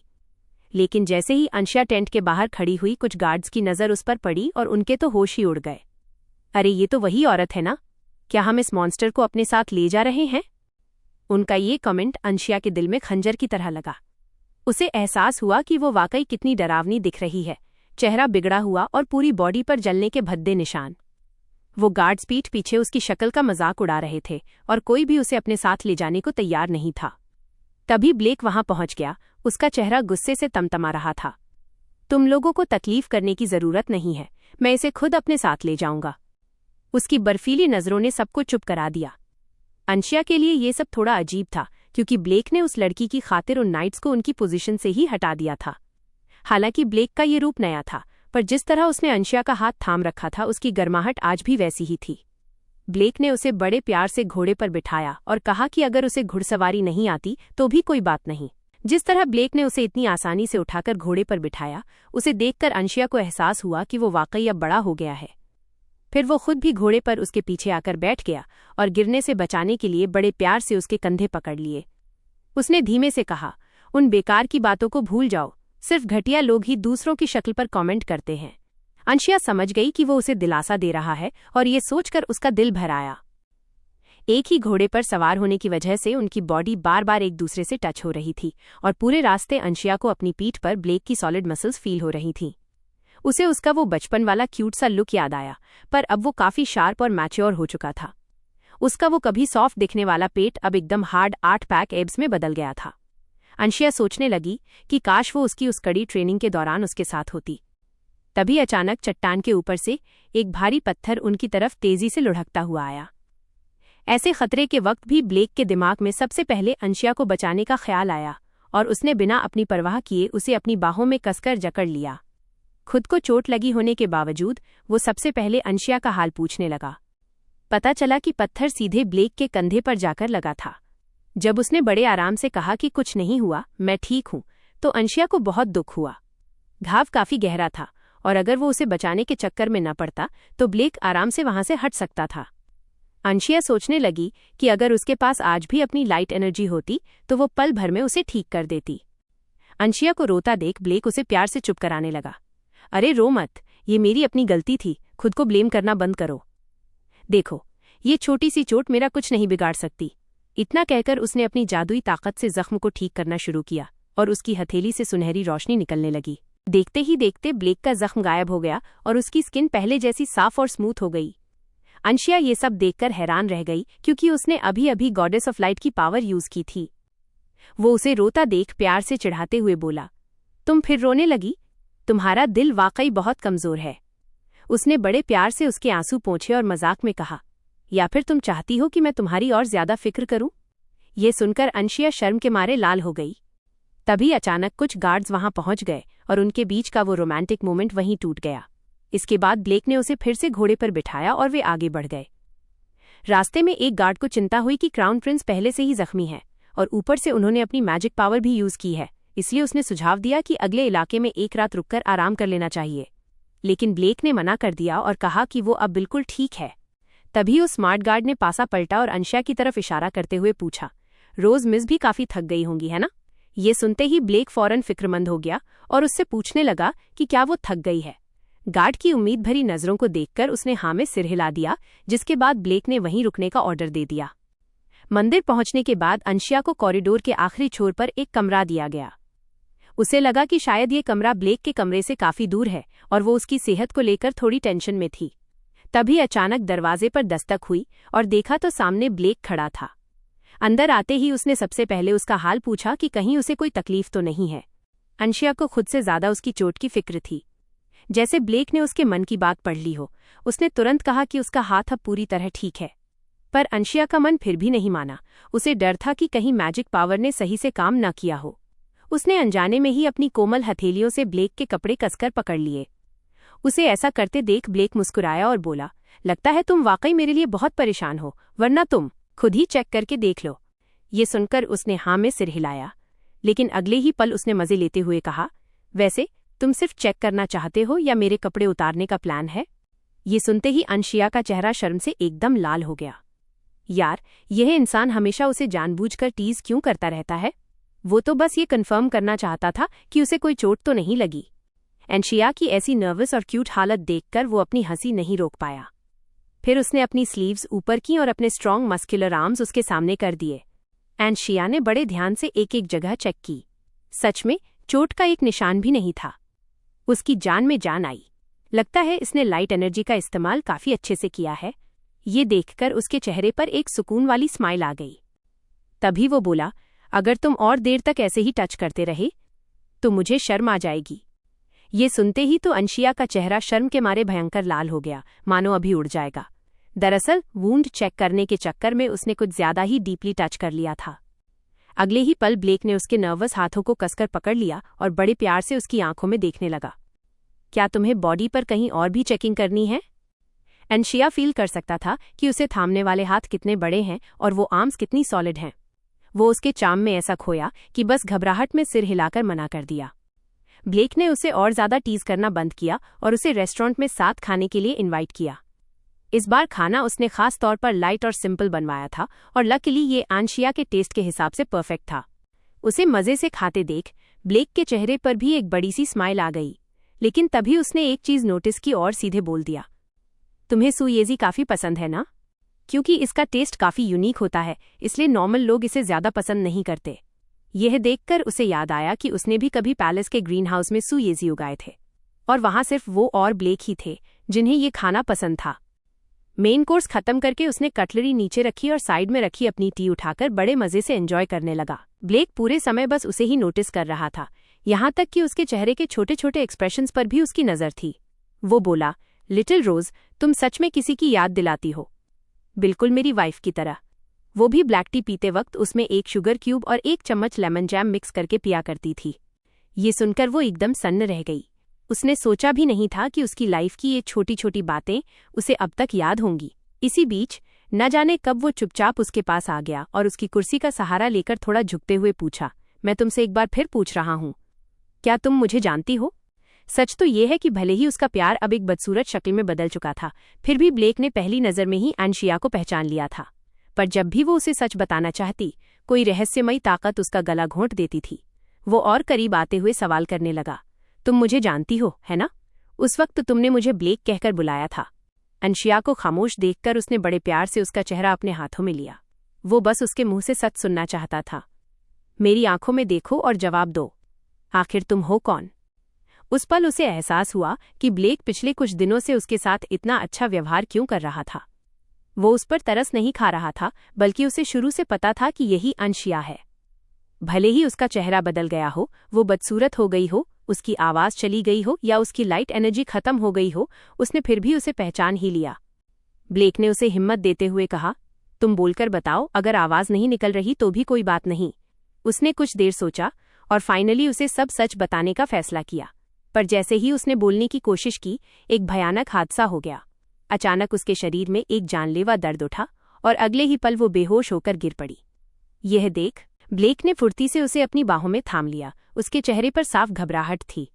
लेकिन जैसे ही अंशिया टेंट के बाहर खड़ी हुई कुछ गार्ड्स की नज़र उस पर पड़ी और उनके तो होश ही उड़ गए। अरे ये तो वही औरत है ना? क्या हम इस मॉन्स्टर को अपने साथ ले जा रहे हैं? उनका ये कमेंट अंशिया के दिल में खंजर की तरह लगा। उसे एहसास हुआ कि वो वाकई कितनी डरावनी दिख रही है। चेहरा बिगड़ा हुआ और पूरी बॉडी पर जलने के भद्दे निशान। वो गार्ड्स पीठ पीछे उसकी शक्ल का मजाक उड़ा रहे थे और कोई भी उसे अपने साथ ले जाने को तैयार नहीं था। तभी ब्लेक वहां पहुंच गया। उसका चेहरा गुस्से से तमतमा रहा था। तुम लोगों को तकलीफ करने की जरूरत नहीं है, मैं इसे खुद अपने साथ ले जाऊंगा। उसकी बर्फीली नजरों ने सबको चुप करा दिया। अंशिया के लिए ये सब थोड़ा अजीब था, क्योंकि ब्लेक ने उस लड़की की खातिर उन नाइट्स को उनकी पोजीशन से ही हटा दिया था। हालांकि ब्लेक का ये रूप नया था, पर जिस तरह उसने अंशिया का हाथ थाम रखा था उसकी गर्माहट आज भी वैसी ही थी। ब्लेक ने उसे बड़े प्यार से घोड़े पर बिठाया और कहा कि अगर उसे घुड़सवारी नहीं आती तो भी कोई बात नहीं। जिस तरह ब्लेक ने उसे इतनी आसानी से उठाकर घोड़े पर बिठाया, उसे देखकर अंशिया को एहसास हुआ कि वो वाकई अब बड़ा हो गया है। फिर वो खुद भी घोड़े पर उसके पीछे आकर बैठ गया और गिरने से बचाने के लिए बड़े प्यार से उसके कंधे पकड़ लिए। उसने धीमे से कहा, उन बेकार की बातों को भूल जाओ, सिर्फ घटिया लोग ही दूसरों की शक्ल पर कमेंट करते हैं। अंशिया समझ गई कि वो उसे दिलासा दे रहा है और ये सोचकर उसका दिल भर आया। एक ही घोड़े पर सवार होने की वजह से उनकी बॉडी बार बार एक दूसरे से टच हो रही थी और पूरे रास्ते अंशिया को अपनी पीठ पर ब्लेक की सॉलिड मसल्स फील हो रही थीं। उसे उसका वो बचपन वाला क्यूट सा लुक याद आया, पर अब वो काफी शार्प और मैच्योर हो चुका था। उसका वो कभी सॉफ्ट दिखने वाला पेट अब एकदम हार्ड 8 पैक एब्स में बदल गया था। अंशिया सोचने लगी कि काश वो उसकी उस कड़ी ट्रेनिंग के दौरान उसके साथ होती। तभी अचानक चट्टान के ऊपर से एक भारी पत्थर उनकी तरफ तेजी से लुढ़कता हुआ आया। ऐसे खतरे के वक्त भी ब्लेक के दिमाग में सबसे पहले अंशिया को बचाने का ख्याल आया और उसने बिना अपनी परवाह किए उसे अपनी बाहों में कसकर जकड़ लिया। खुद को चोट लगी होने के बावजूद वो सबसे पहले अंशिया का हाल पूछने लगा। पता चला कि पत्थर सीधे ब्लेक के कंधे पर जाकर लगा था। जब उसने बड़े आराम से कहा कि कुछ नहीं हुआ, मैं ठीक हूं, तो अंशिया को बहुत दुख हुआ। घाव काफी गहरा था और अगर वो उसे बचाने के चक्कर में न पड़ता तो ब्लेक आराम से वहां से हट सकता था। अंशिया सोचने लगी कि अगर उसके पास आज भी अपनी लाइट एनर्जी होती तो वो पल भर में उसे ठीक कर देती। अंशिया को रोता देख ब्लेक उसे प्यार से चुप कराने लगा। अरे रो मत, ये मेरी अपनी गलती थी, खुद को ब्लेम करना बंद करो। देखो, ये छोटी सी चोट मेरा कुछ नहीं बिगाड़ सकती। इतना कहकर उसने अपनी जादुई ताकत से जख्म को ठीक करना शुरू किया और उसकी हथेली से सुनहरी रोशनी निकलने लगी। देखते ही देखते ब्लेक का जख्म गायब हो गया और उसकी स्किन पहले जैसी साफ और स्मूथ हो गई। अंशिया ये सब देखकर हैरान रह गई, क्योंकि उसने अभी अभी गॉडेस ऑफ लाइट की पावर यूज की थी। वो उसे रोता देख प्यार से चिढ़ाते हुए बोला, तुम फिर रोने लगी? तुम्हारा दिल वाकई बहुत कमजोर है। उसने बड़े प्यार से उसके आंसू पोंछे और मजाक में कहा, या फिर तुम चाहती हो कि मैं तुम्हारी और ज्यादा फिक्र करूं? ये सुनकर अंशिया शर्म के मारे लाल हो गई। तभी अचानक कुछ गार्ड्स वहां पहुंच गए और उनके बीच का वो रोमांटिक मोमेंट वहीं टूट गया। इसके बाद ब्लेक ने उसे फिर से घोड़े पर बिठाया और वे आगे बढ़ गए। रास्ते में एक गार्ड को चिंता हुई कि क्राउन प्रिंस पहले से ही जख्मी है और ऊपर से उन्होंने अपनी मैजिक पावर भी यूज की है, इसलिए उसने सुझाव दिया कि अगले इलाके में एक रात रुककर आराम कर लेना चाहिए। लेकिन ब्लेक ने मना कर दिया और कहा कि वो अब बिल्कुल ठीक है। तभी उस स्मार्ट गार्ड ने पासा पलटा और अंशिया की तरफ इशारा करते हुए पूछा, रोज मिस भी काफी थक गई होंगी, है ना? ये सुनते ही ब्लेक फौरन फिक्रमंद हो गया और उससे पूछने लगा कि क्या वो थक गई है। गार्ड की उम्मीद भरी नजरों को देखकर उसने हाँ में सिर हिला दिया, जिसके बाद ब्लेक ने वहीं रुकने का ऑर्डर दे दिया। मंदिर पहुंचने के बाद अंशिया को कॉरिडोर के आखिरी छोर पर एक कमरा दिया गया। उसे लगा कि शायद ये कमरा ब्लेक के कमरे से काफी दूर है और वो उसकी सेहत को लेकर थोड़ी टेंशन में थी। तभी अचानक दरवाजे पर दस्तक हुई और देखा तो सामने ब्लेक खड़ा था। अंदर आते ही उसने सबसे पहले उसका हाल पूछा कि कहीं उसे कोई तकलीफ तो नहीं है। अंशिया को खुद से ज्यादा उसकी चोट की फिक्र थी। जैसे ब्लेक ने उसके मन की बात पढ़ ली हो, उसने तुरंत कहा कि उसका हाथ अब पूरी तरह ठीक है। पर अंशिया का मन फिर भी नहीं माना। उसे डर था कि कहीं मैजिक पावर ने सही से काम न किया हो। उसने अनजाने में ही अपनी कोमल हथेलियों से ब्लेक के कपड़े कसकर पकड़ लिए। उसे ऐसा करते देख ब्लेक मुस्कुराया और बोला, लगता है तुम वाकई मेरे लिए बहुत परेशान हो, वरना तुम खुद ही चेक करके देख लो। ये सुनकर उसने हाँ में सिर हिलाया, लेकिन अगले ही पल उसने मजे लेते हुए कहा, वैसे तुम सिर्फ चेक करना चाहते हो या मेरे कपड़े उतारने का प्लान है? ये सुनते ही अंशिया का चेहरा शर्म से एकदम लाल हो गया। यार, यह इंसान हमेशा उसे जानबूझकर टीज क्यों करता रहता है? वो तो बस ये कंफर्म करना चाहता था कि उसे कोई चोट तो नहीं लगी। अंशिया की ऐसी नर्वस और क्यूट हालत देखकर वो अपनी हंसी नहीं रोक पाया। फिर उसने अपनी स्लीव्स ऊपर की और अपने स्ट्रॉन्ग मस्कुलर आर्म्स उसके सामने कर दिए। अंशिया ने बड़े ध्यान से एक एक जगह चेक की। सच में चोट का एक निशान भी नहीं था। उसकी जान में जान आई। लगता है इसने लाइट एनर्जी का इस्तेमाल काफी अच्छे से किया है। ये देखकर उसके चेहरे पर एक सुकून वाली स्माइल आ गई। तभी वो बोला, अगर तुम और देर तक ऐसे ही टच करते रहे तो मुझे शर्म आ जाएगी। ये सुनते ही तो अंशिया का चेहरा शर्म के मारे भयंकर लाल हो गया, मानो अभी उड़ जाएगा। दरअसल वूंड चेक करने के चक्कर में उसने कुछ ज्यादा ही डीपली टच कर लिया था। अगले ही पल ब्लेक ने उसके नर्वस हाथों को कसकर पकड़ लिया और बड़े प्यार से उसकी आंखों में देखने लगा। क्या तुम्हें बॉडी पर कहीं और भी चेकिंग करनी है? अंशिया फील कर सकता था कि उसे थामने वाले हाथ कितने बड़े हैं और वो आर्म्स कितनी सॉलिड हैं। वो उसके चाम में ऐसा खोया कि बस घबराहट में सिर हिलाकर मना कर दिया। ब्लेक ने उसे और ज्यादा टीज करना बंद किया और उसे रेस्टोरेंट में साथ खाने के लिए इनवाइट किया। इस बार खाना उसने खास तौर पर लाइट और सिंपल बनवाया था और लकीली ये अंशिया के टेस्ट के हिसाब से परफेक्ट था। उसे मजे से खाते देख ब्लेक के चेहरे पर भी एक बड़ी सी स्माइल आ गई। लेकिन तभी उसने एक चीज नोटिस की और सीधे बोल दिया, तुम्हें सुयेजी काफी पसंद है ना? क्योंकि इसका टेस्ट काफी यूनिक होता है, इसलिए नॉर्मल लोग इसे ज्यादा पसंद नहीं करते। यह देखकर उसे याद आया कि उसने भी कभी पैलेस के ग्रीन हाउस में सुयेजी उगाए थे और वहां सिर्फ वो और ब्लेक ही थे जिन्हें ये खाना पसंद था। मेन कोर्स खत्म करके उसने कटलरी नीचे रखी और साइड में रखी अपनी टी उठाकर बड़े मजे से एंजॉय करने लगा। ब्लेक पूरे समय बस उसे ही नोटिस कर रहा था, यहाँ तक कि उसके चेहरे के छोटे छोटे एक्सप्रेशंस पर भी उसकी नजर थी। वो बोला, लिटिल रोज, तुम सच में किसी की याद दिलाती हो, बिल्कुल मेरी वाइफ की तरह। वो भी ब्लैक टी पीते वक्त उसमें एक शुगर क्यूब और एक चम्मच लेमन जैम मिक्स करके पिया करती थी। ये सुनकर वो एकदम सन्न रह गई। उसने सोचा भी नहीं था कि उसकी लाइफ की ये छोटी छोटी बातें उसे अब तक याद होंगी। इसी बीच न जाने कब वो चुपचाप उसके पास आ गया और उसकी कुर्सी का सहारा लेकर थोड़ा झुकते हुए पूछा, मैं तुमसे एक बार फिर पूछ रहा हूँ, क्या तुम मुझे जानती हो? सच तो ये है कि भले ही उसका प्यार अब एक बदसूरत शक्ल में बदल चुका था, फिर भी ब्लेक ने पहली नज़र में ही अंशिया को पहचान लिया था। पर जब भी वो उसे सच बताना चाहती, कोई रहस्यमयी ताकत उसका गला घोंट देती थी। वो और करीब आते हुए सवाल करने लगा, तुम मुझे जानती हो, है ना? उस वक्त तुमने मुझे ब्लेक कहकर बुलाया था। अंशिया को खामोश देखकर उसने बड़े प्यार से उसका चेहरा अपने हाथों में लिया। वो बस उसके मुंह से सच सुनना चाहता था। मेरी आंखों में देखो और जवाब दो, आखिर तुम हो कौन? उस पल उसे एहसास हुआ कि ब्लेक पिछले कुछ दिनों से उसके साथ इतना अच्छा व्यवहार क्यों कर रहा था। वो उस पर तरस नहीं खा रहा था, बल्कि उसे शुरू से पता था कि यही अंशिया है। भले ही उसका चेहरा बदल गया हो, वो बदसूरत हो गई हो, उसकी आवाज चली गई हो या उसकी लाइट एनर्जी खत्म हो गई हो, उसने फिर भी उसे पहचान ही लिया। ब्लेक ने उसे हिम्मत देते हुए कहा, तुम बोलकर बताओ, अगर आवाज नहीं निकल रही तो भी कोई बात नहीं। उसने कुछ देर सोचा और फाइनली उसे सब सच बताने का फैसला किया। पर जैसे ही उसने बोलने की कोशिश की, एक भयानक हादसा हो गया। अचानक उसके शरीर में एक जानलेवा दर्द उठा और अगले ही पल वो बेहोश होकर गिर पड़ी। यह देख ब्लेक ने फुर्ती से उसे अपनी बाहों में थाम लिया। उसके चेहरे पर साफ घबराहट थी।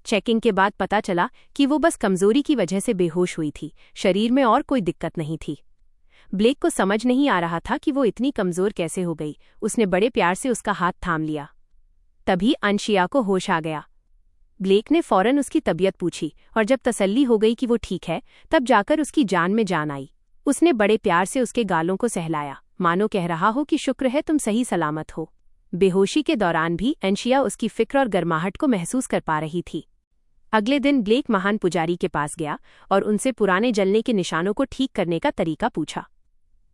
चेकिंग के बाद पता चला कि वो बस कमजोरी की वजह से बेहोश हुई थी, शरीर में और कोई दिक्कत नहीं थी। ब्लेक को समझ नहीं आ रहा था कि वो इतनी कमजोर कैसे हो गई। उसने बड़े प्यार से उसका हाथ थाम लिया। तभी अंशिया को होश आ गया। ब्लेक ने फौरन उसकी तबीयत पूछी और जब तसल्ली हो गई कि वो ठीक है, तब जाकर उसकी जान में जान आई। उसने बड़े प्यार से उसके गालों को सहलाया, मानो कह रहा हो कि शुक्र है तुम सही सलामत हो। बेहोशी के दौरान भी अंशिया उसकी फिक्र और गर्माहट को महसूस कर पा रही थी। अगले दिन ब्लेक महान पुजारी के पास गया और उनसे पुराने जलने के निशानों को ठीक करने का तरीका पूछा।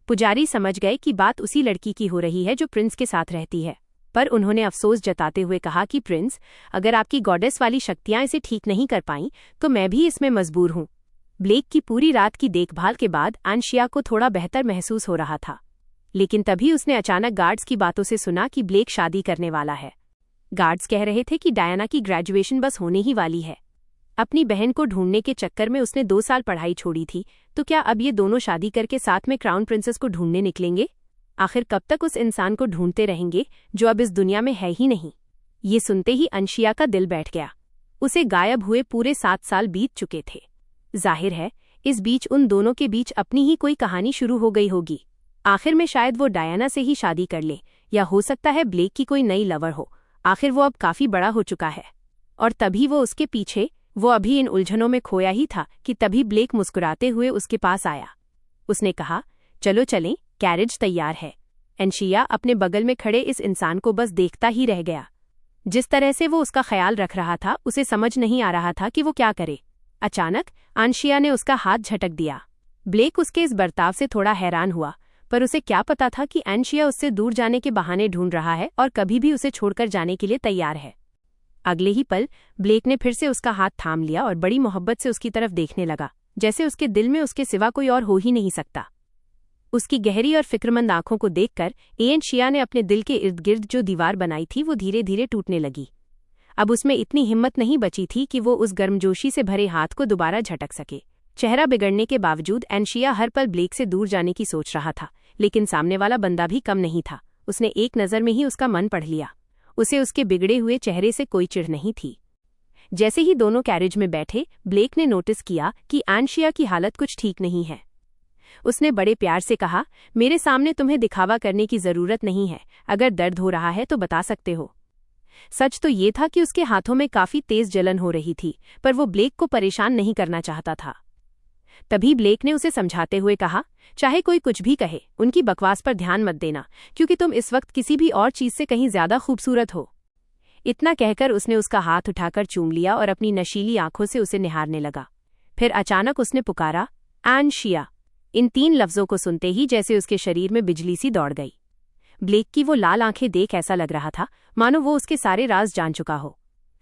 पुजारी समझ गए कि बात उसी लड़की की हो रही है जो प्रिंस के साथ रहती है, पर उन्होंने अफसोस जताते हुए कहा कि प्रिंस, अगर आपकी गॉडेस वाली शक्तियां इसे ठीक नहीं कर पाईं, तो मैं भी इसमें मजबूर हूं। ब्लेक की पूरी रात की देखभाल के बाद अंशिया को थोड़ा बेहतर महसूस हो रहा था, लेकिन तभी उसने अचानक गार्ड्स की बातों से सुना कि ब्लेक शादी करने वाला है। गार्ड्स कह रहे थे कि डायना की ग्रेजुएशन बस होने ही वाली है। अपनी बहन को ढूंढने के चक्कर में उसने 2 साल पढ़ाई छोड़ी थी, तो क्या अब ये दोनों शादी करके साथ में क्राउन प्रिंसेस को ढूंढने निकलेंगे? आखिर कब तक उस इंसान को ढूंढते रहेंगे जो अब इस दुनिया में है ही नहीं? ये सुनते ही अंशिया का दिल बैठ गया। उसे गायब हुए पूरे 7 साल बीत चुके थे। जाहिर है इस बीच उन दोनों के बीच अपनी ही कोई कहानी शुरू हो गई होगी। आखिर में शायद वो डायना से ही शादी कर ले, या हो सकता है ब्लेक की कोई नई लवर हो। आखिर वो अब काफी बड़ा हो चुका है। और तभी वो उसके पीछे, वो अभी इन उलझनों में खोया ही था कि तभी ब्लेक मुस्कुराते हुए उसके पास आया। उसने कहा, चलो चलें, कैरेज तैयार है। अंशिया अपने बगल में खड़े इस इंसान को बस देखता ही रह गया। जिस तरह से वो उसका ख्याल रख रहा था, उसे समझ नहीं आ रहा था कि वो क्या करे। अचानक अंशिया ने उसका हाथ झटक दिया। ब्लेक उसके इस बर्ताव से थोड़ा हैरान हुआ, पर उसे क्या पता था कि अंशिया उससे दूर जाने के बहाने ढूंढ रहा है और कभी भी उसे छोड़कर जाने के लिए तैयार है। अगले ही पल ब्लेक ने फिर से उसका हाथ थाम लिया और बड़ी मोहब्बत से उसकी तरफ देखने लगा, जैसे उसके दिल में उसके सिवा कोई और हो ही नहीं सकता। उसकी गहरी और फिक्रमंद आंखों को देखकर अंशिया ने अपने दिल के इर्द गिर्द जो दीवार बनाई थी वो धीरे धीरे टूटने लगी। अब उसमें इतनी हिम्मत नहीं बची थी कि वो उस गर्मजोशी से भरे हाथ को दोबारा झटक सके। चेहरा बिगड़ने के बावजूद अंशिया हर पल ब्लेक से दूर जाने की सोच रहा था, लेकिन सामने वाला बंदा भी कम नहीं था। उसने एक नज़र में ही उसका मन पढ़ लिया। उसे उसके बिगड़े हुए चेहरे से कोई चिढ़ नहीं थी। जैसे ही दोनों कैरेज में बैठे, ब्लेक ने नोटिस किया कि अंशिया की हालत कुछ ठीक नहीं है। उसने बड़े प्यार से कहा, मेरे सामने तुम्हें दिखावा करने की जरूरत नहीं है। अगर दर्द हो रहा है तो बता सकते हो। सच तो ये था कि उसके हाथों में काफी तेज जलन हो रही थी, पर वो ब्लेक को परेशान नहीं करना चाहता था। तभी ब्लेक ने उसे समझाते हुए कहा, चाहे कोई कुछ भी कहे, उनकी बकवास पर ध्यान मत देना, क्योंकि तुम इस वक्त किसी भी और चीज से कहीं ज्यादा खूबसूरत हो। इतना कहकर उसने उसका हाथ उठाकर चूम लिया और अपनी नशीली आंखों से उसे निहारने लगा। फिर अचानक उसने पुकारा, अंशिया। इन 3 लफ्जों को सुनते ही जैसे उसके शरीर में बिजली सी दौड़ गई। ब्लेक की वो लाल आंखें देख ऐसा लग रहा था मानो वो उसके सारे राज जान चुका हो।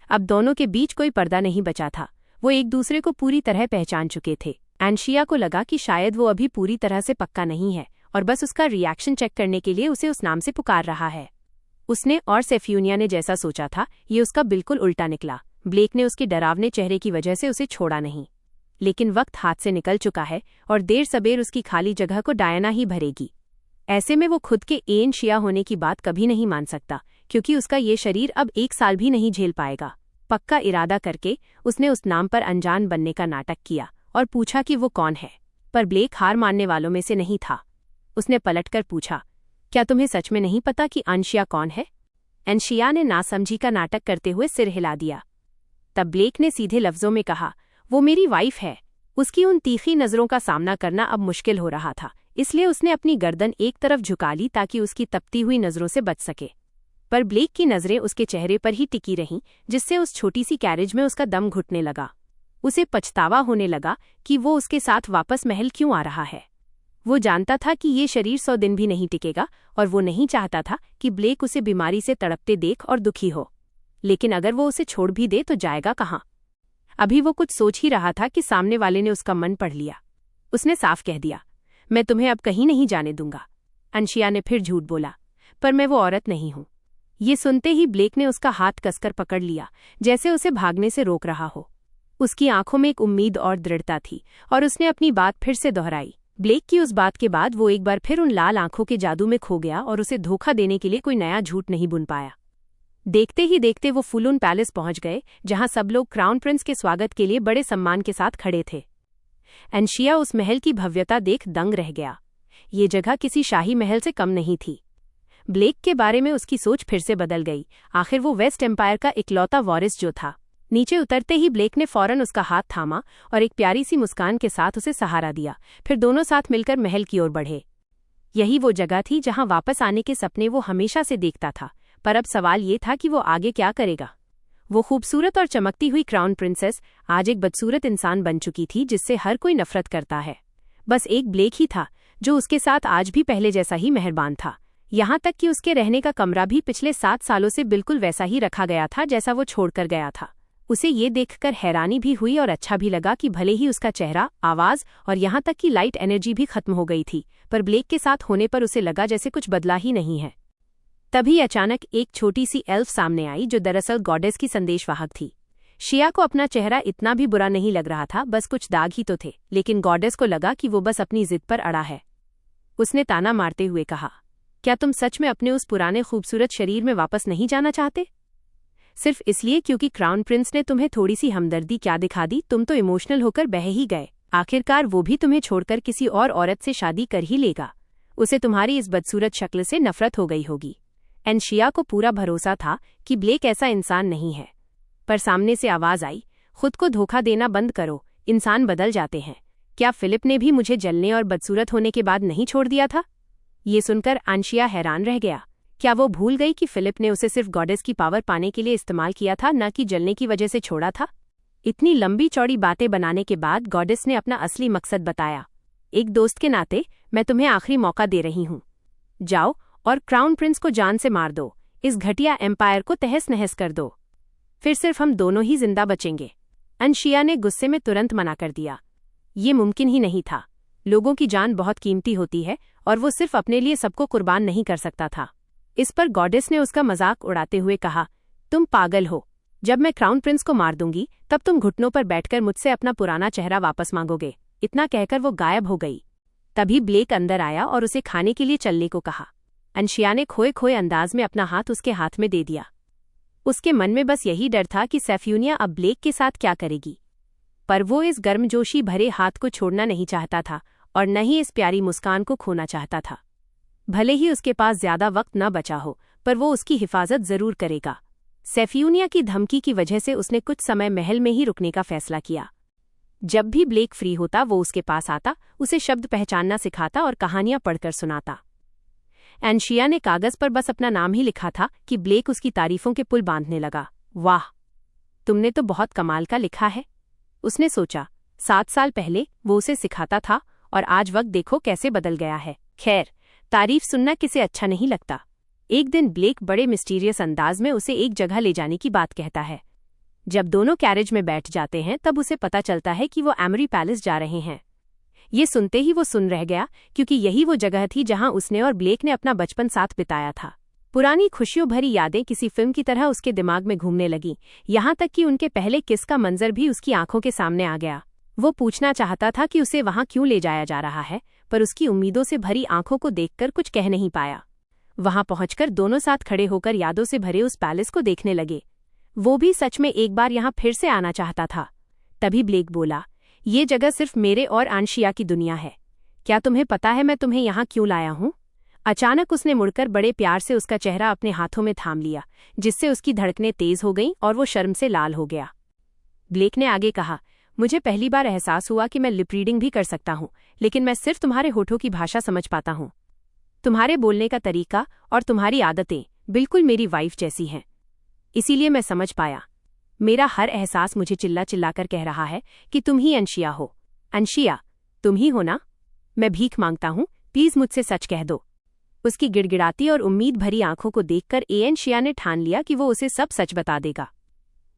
अब दोनों के बीच कोई पर्दा नहीं बचा था। वो एक दूसरे को पूरी तरह पहचान चुके थे। अंशिया को लगा कि शायद वो अभी पूरी तरह से पक्का नहीं है और बस उसका रिएक्शन चेक करने के लिए उसे उस नाम से पुकार रहा है। उसने और सेफ्यूनिया ने जैसा सोचा था, ये उसका बिल्कुल उल्टा निकला। ब्लेक ने उसके डरावने चेहरे की वजह से उसे छोड़ा नहीं, लेकिन वक्त हाथ से निकल चुका है और देर सबेर उसकी खाली जगह को डायना ही भरेगी। ऐसे में वो खुद के अंशिया होने की बात कभी नहीं मान सकता, क्योंकि उसका ये शरीर अब 1 साल भी नहीं झेल पाएगा। पक्का इरादा करके उसने उस नाम पर अनजान बनने का नाटक किया और पूछा कि वो कौन है, पर ब्लेक हार मानने वालों में से नहीं था। उसने पलटकर पूछा, क्या तुम्हें सच में नहीं पता कि अंशिया कौन है? अंशिया ने नासमझी का नाटक करते हुए सिर हिला दिया। तब ब्लेक ने सीधे लफ्जों में कहा, वो मेरी वाइफ है। उसकी उन तीखी नजरों का सामना करना अब मुश्किल हो रहा था, इसलिए उसने अपनी गर्दन एक तरफ झुका ली ताकि उसकी तपती हुई नजरों से बच सके। पर ब्लेक की नजरें उसके चेहरे पर ही टिकी रहीं, जिससे उस छोटी सी कैरेज में उसका दम घुटने लगा। उसे पछतावा होने लगा कि वो उसके साथ वापस महल क्यों आ रहा है। वो जानता था कि ये शरीर 100 दिन भी नहीं टिकेगा और वो नहीं चाहता था कि ब्लेक उसे बीमारी से तड़पते देख और दुखी हो। लेकिन अगर वो उसे छोड़ भी दे तो जाएगा कहाँ? अभी वो कुछ सोच ही रहा था कि सामने वाले ने उसका मन पढ़ लिया। उसने साफ कह दिया, मैं तुम्हें अब कहीं नहीं जाने दूंगा। अंशिया ने फिर झूठ बोला, पर मैं वो औरत नहीं हूं। ये सुनते ही ब्लेक ने उसका हाथ कसकर पकड़ लिया, जैसे उसे भागने से रोक रहा हो। उसकी आंखों में एक उम्मीद और दृढ़ता थी और उसने अपनी बात फिर से दोहराई। ब्लेक की उस बात के बाद वो एक बार फिर उन लाल आंखों के जादू में खो गया और उसे धोखा देने के लिए कोई नया झूठ नहीं बुन पाया। देखते ही देखते वो फुलून पैलेस पहुंच गए, जहां सब लोग क्राउन प्रिंस के स्वागत के लिए बड़े सम्मान के साथ खड़े थे। अंशिया उस महल की भव्यता देख दंग रह गया। ये जगह किसी शाही महल से कम नहीं थी। ब्लेक के बारे में उसकी सोच फिर से बदल गई। आखिर वो वेस्ट एम्पायर का इकलौता वारिस जो था। नीचे उतरते ही ब्लेक ने फौरन उसका हाथ थामा और एक प्यारी सी मुस्कान के साथ उसे सहारा दिया। फिर दोनों साथ मिलकर महल की ओर बढ़े। यही वो जगह थी जहां वापस आने के सपने वो हमेशा से देखता था, पर अब सवाल ये था कि वो आगे क्या करेगा। वो खूबसूरत और चमकती हुई क्राउन प्रिंसेस आज एक बदसूरत इंसान बन चुकी थी, जिससे हर कोई नफरत करता है। बस एक ब्लेक ही था जो उसके साथ आज भी पहले जैसा ही मेहरबान था। यहाँ तक कि उसके रहने का कमरा भी पिछले 7 सालों से बिल्कुल वैसा ही रखा गया था जैसा वो छोड़कर गया था। उसे ये देखकर हैरानी भी हुई और अच्छा भी लगा कि भले ही उसका चेहरा, आवाज और यहाँ तक कि लाइट एनर्जी भी खत्म हो गई थी, पर ब्लेक के साथ होने पर उसे लगा जैसे कुछ बदला ही नहीं है। तभी अचानक एक छोटी सी एल्फ सामने आई जो दरअसल गॉडेस की संदेशवाहक थी। शिया को अपना चेहरा इतना भी बुरा नहीं लग रहा था, बस कुछ दाग ही तो थे, लेकिन गॉडेस को लगा कि वो बस अपनी जिद पर अड़ा है। उसने ताना मारते हुए कहा, क्या तुम सच में अपने उस पुराने खूबसूरत शरीर में वापस नहीं जाना चाहते? सिर्फ इसलिए क्योंकि क्राउन प्रिंस ने तुम्हें थोड़ी सी हमदर्दी क्या दिखा दी? तुम तो इमोशनल होकर बह ही गए। आखिरकार वो भी तुम्हें छोड़कर किसी और औरत से शादी कर ही लेगा। उसे तुम्हारी इस बदसूरत शक्ल से नफरत हो गई होगी। एनशिया को पूरा भरोसा था कि ब्लेक ऐसा इंसान नहीं है, पर सामने से आवाज आई, खुद को धोखा देना बंद करो, इंसान बदल जाते हैं। क्या फिलिप ने भी मुझे जलने और बदसूरत होने के बाद नहीं छोड़ दिया था? ये सुनकर अंशिया हैरान रह गया। क्या वो भूल गई कि फिलिप ने उसे सिर्फ गॉडेस की पावर पाने के लिए इस्तेमाल किया था, न कि जलने की वजह से छोड़ा था? इतनी लंबी चौड़ी बातें बनाने के बाद गॉडेस ने अपना असली मकसद बताया। एक दोस्त के नाते मैं तुम्हें आखिरी मौका दे रही हूँ। जाओ और क्राउन प्रिंस को जान से मार दो, इस घटिया एम्पायर को तहस नहस कर दो, फिर सिर्फ हम दोनों ही जिंदा बचेंगे। अंशिया ने गुस्से में तुरंत मना कर दिया। ये मुमकिन ही नहीं था। लोगों की जान बहुत कीमती होती है और वो सिर्फ अपने लिए सबको कुर्बान नहीं कर सकता था। इस पर गॉडेस ने उसका मजाक उड़ाते हुए कहा, तुम पागल हो। जब मैं क्राउन प्रिंस को मार दूंगी तब तुम घुटनों पर बैठकर मुझसे अपना पुराना चेहरा वापस मांगोगे। इतना कहकर वो गायब हो गई। तभी ब्लेक अंदर आया और उसे खाने के लिए चलने को कहा। अंशिया ने खोए खोए अंदाज में अपना हाथ उसके हाथ में दे दिया। उसके मन में बस यही डर था कि सेफ्यूनिया अब ब्लेक के साथ क्या करेगी, पर वो इस गर्मजोशी भरे हाथ को छोड़ना नहीं चाहता था और न ही इस प्यारी मुस्कान को खोना चाहता था। भले ही उसके पास ज्यादा वक्त न बचा हो, पर वो उसकी हिफाजत जरूर करेगा। सेफ्यूनिया की धमकी की वजह से उसने कुछ समय महल में ही रुकने का फैसला किया। जब भी ब्लेक फ्री होता वो उसके पास आता, उसे शब्द पहचानना सिखाता और कहानियां पढ़कर सुनाता। एनशिया ने कागज पर बस अपना नाम ही लिखा था कि ब्लेक उसकी तारीफों के पुल बांधने लगा। वाह, तुमने तो बहुत कमाल का लिखा है, उसने सोचा। 7 साल पहले वो उसे सिखाता था और आज वक्त देखो कैसे बदल गया है। खैर, तारीफ सुनना किसे अच्छा नहीं लगता। एक दिन ब्लेक बड़े मिस्टीरियस अंदाज में उसे एक जगह ले जाने की बात कहता है। जब दोनों कैरेज में बैठ जाते हैं तब उसे पता चलता है कि वो एमरी पैलेस जा रहे हैं। ये सुनते ही वो सुन रह गया, क्योंकि यही वो जगह थी जहां उसने और ब्लेक ने अपना बचपन साथ बिताया था। पुरानी खुशियों भरी यादें किसी फिल्म की तरह उसके दिमाग में घूमने लगीं, यहाँ तक कि उनके पहले किस का मंजर भी उसकी आंखों के सामने आ गया। वो पूछना चाहता था कि उसे वहां क्यों ले जाया जा रहा है, पर उसकी उम्मीदों से भरी आंखों को देखकर कुछ कह नहीं पाया। वहां पहुंचकर दोनों साथ खड़े होकर यादों से भरे उस पैलेस को देखने लगे। वो भी सच में एक बार यहाँ फिर से आना चाहता था। तभी ब्लेक बोला, ये जगह सिर्फ मेरे और अंशिया की दुनिया है। क्या तुम्हें पता है मैं तुम्हें यहाँ क्यों लाया हूँ? अचानक उसने मुड़कर बड़े प्यार से उसका चेहरा अपने हाथों में थाम लिया, जिससे उसकी धड़कनें तेज हो गईं और वो शर्म से लाल हो गया। ब्लेक ने आगे कहा, मुझे पहली बार एहसास हुआ कि मैं लिप रीडिंग भी कर सकता हूँ, लेकिन मैं सिर्फ तुम्हारे होठों की भाषा समझ पाता हूँ। तुम्हारे बोलने का तरीका और तुम्हारी आदतें बिल्कुल मेरी वाइफ जैसी हैं। इसीलिए मैं समझ पाया। मेरा हर एहसास मुझे चिल्ला चिल्लाकर कह रहा है कि तुम ही अंशिया हो। अंशिया, तुम ही हो ना? मैं भीख मांगता हूँ, प्लीज मुझसे सच कह दो। उसकी गिड़गिड़ाती और उम्मीद भरी आंखों को देखकर एनशिया ने ठान लिया कि वो उसे सब सच बता देगा।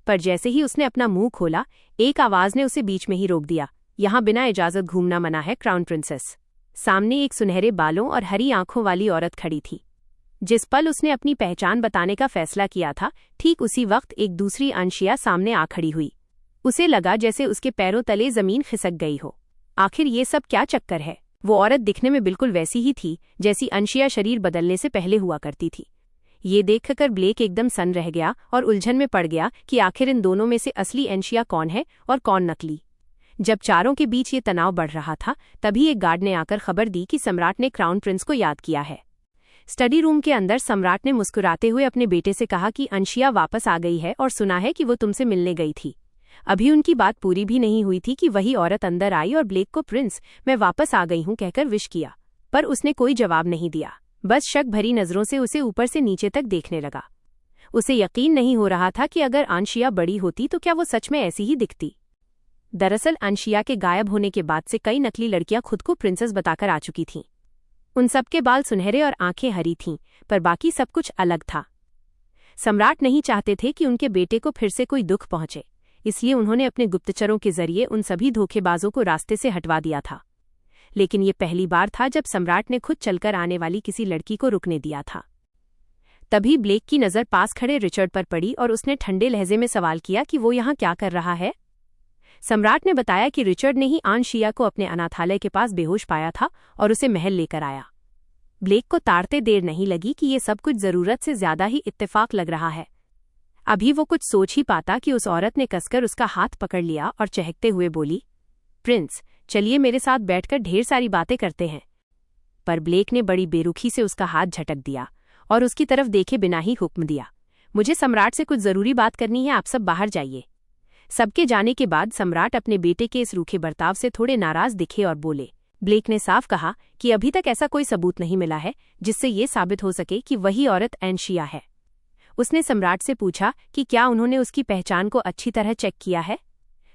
पर जैसे ही उसने अपना मुंह खोला, एक आवाज ने उसे बीच में ही रोक दिया। यहाँ बिना इजाजत घूमना मना है, क्राउन प्रिंसेस। सामने एक सुनहरे बालों और हरी आंखों वाली औरत खड़ी थी। जिस पल उसने अपनी पहचान बताने का फैसला किया था, ठीक उसी वक्त एक दूसरी अंशिया सामने आ खड़ी हुई। उसे लगा जैसे उसके पैरों तले जमीन खिसक गई हो। आखिर ये सब क्या चक्कर है? वो औरत दिखने में बिल्कुल वैसी ही थी जैसी अंशिया शरीर बदलने से पहले हुआ करती थी। ये देखकर ब्लेक एकदम सन्न रह गया और उलझन में पड़ गया कि आखिर इन दोनों में से असली अंशिया कौन है और कौन नकली। जब चारों के बीच ये तनाव बढ़ रहा था, तभी एक गार्ड ने आकर खबर दी कि सम्राट ने क्राउन प्रिंस को याद किया है। स्टडी रूम के अंदर सम्राट ने मुस्कुराते हुए अपने बेटे से कहा कि अंशिया वापस आ गई है और सुना है कि वो तुमसे मिलने गई थी। अभी उनकी बात पूरी भी नहीं हुई थी कि वही औरत अंदर आई और ब्लेक को प्रिंस, मैं वापस आ गई हूं कहकर विश किया। पर उसने कोई जवाब नहीं दिया, बस शक भरी नजरों से उसे ऊपर से नीचे तक देखने लगा। उसे यकीन नहीं हो रहा था कि अगर अंशिया बड़ी होती तो क्या वो सच में ऐसी ही दिखती। दरअसल अंशिया के गायब होने के बाद से कई नकली लड़कियां खुद को प्रिंसेस बताकर आ चुकी थीं। उन सबके बाल सुनहरे और आंखें हरी थीं, पर बाकी सब कुछ अलग था। सम्राट नहीं चाहते थे कि उनके बेटे को फिर से कोई दुख पहुंचे, इसलिए उन्होंने अपने गुप्तचरों के जरिए उन सभी धोखेबाजों को रास्ते से हटवा दिया था। लेकिन ये पहली बार था जब सम्राट ने खुद चलकर आने वाली किसी लड़की को रुकने दिया था। तभी ब्लेक की नज़र पास खड़े रिचर्ड पर पड़ी और उसने ठंडे लहजे में सवाल किया कि वो यहाँ क्या कर रहा है। सम्राट ने बताया कि रिचर्ड ने ही अंशिया को अपने अनाथालय के पास बेहोश पाया था और उसे महल लेकर आया। ब्लेक को ताड़ते देर नहीं लगी कि ये सब कुछ जरूरत से ज्यादा ही इत्तेफाक लग रहा है। अभी वो कुछ सोच ही पाता कि उस औरत ने कसकर उसका हाथ पकड़ लिया और चहकते हुए बोली, प्रिंस, चलिए मेरे साथ बैठकर ढेर सारी बातें करते हैं। पर ब्लेक ने बड़ी बेरुखी से उसका हाथ झटक दिया और उसकी तरफ देखे बिना ही हुक्म दिया, मुझे सम्राट से कुछ जरूरी बात करनी है, आप सब बाहर जाइए। सबके जाने के बाद सम्राट अपने बेटे के इस रूखे बर्ताव से थोड़े नाराज दिखे और बोले। ब्लेक ने साफ कहा कि अभी तक ऐसा कोई सबूत नहीं मिला है जिससे ये साबित हो सके कि वही औरत अंशिया है। उसने सम्राट से पूछा कि क्या उन्होंने उसकी पहचान को अच्छी तरह चेक किया है।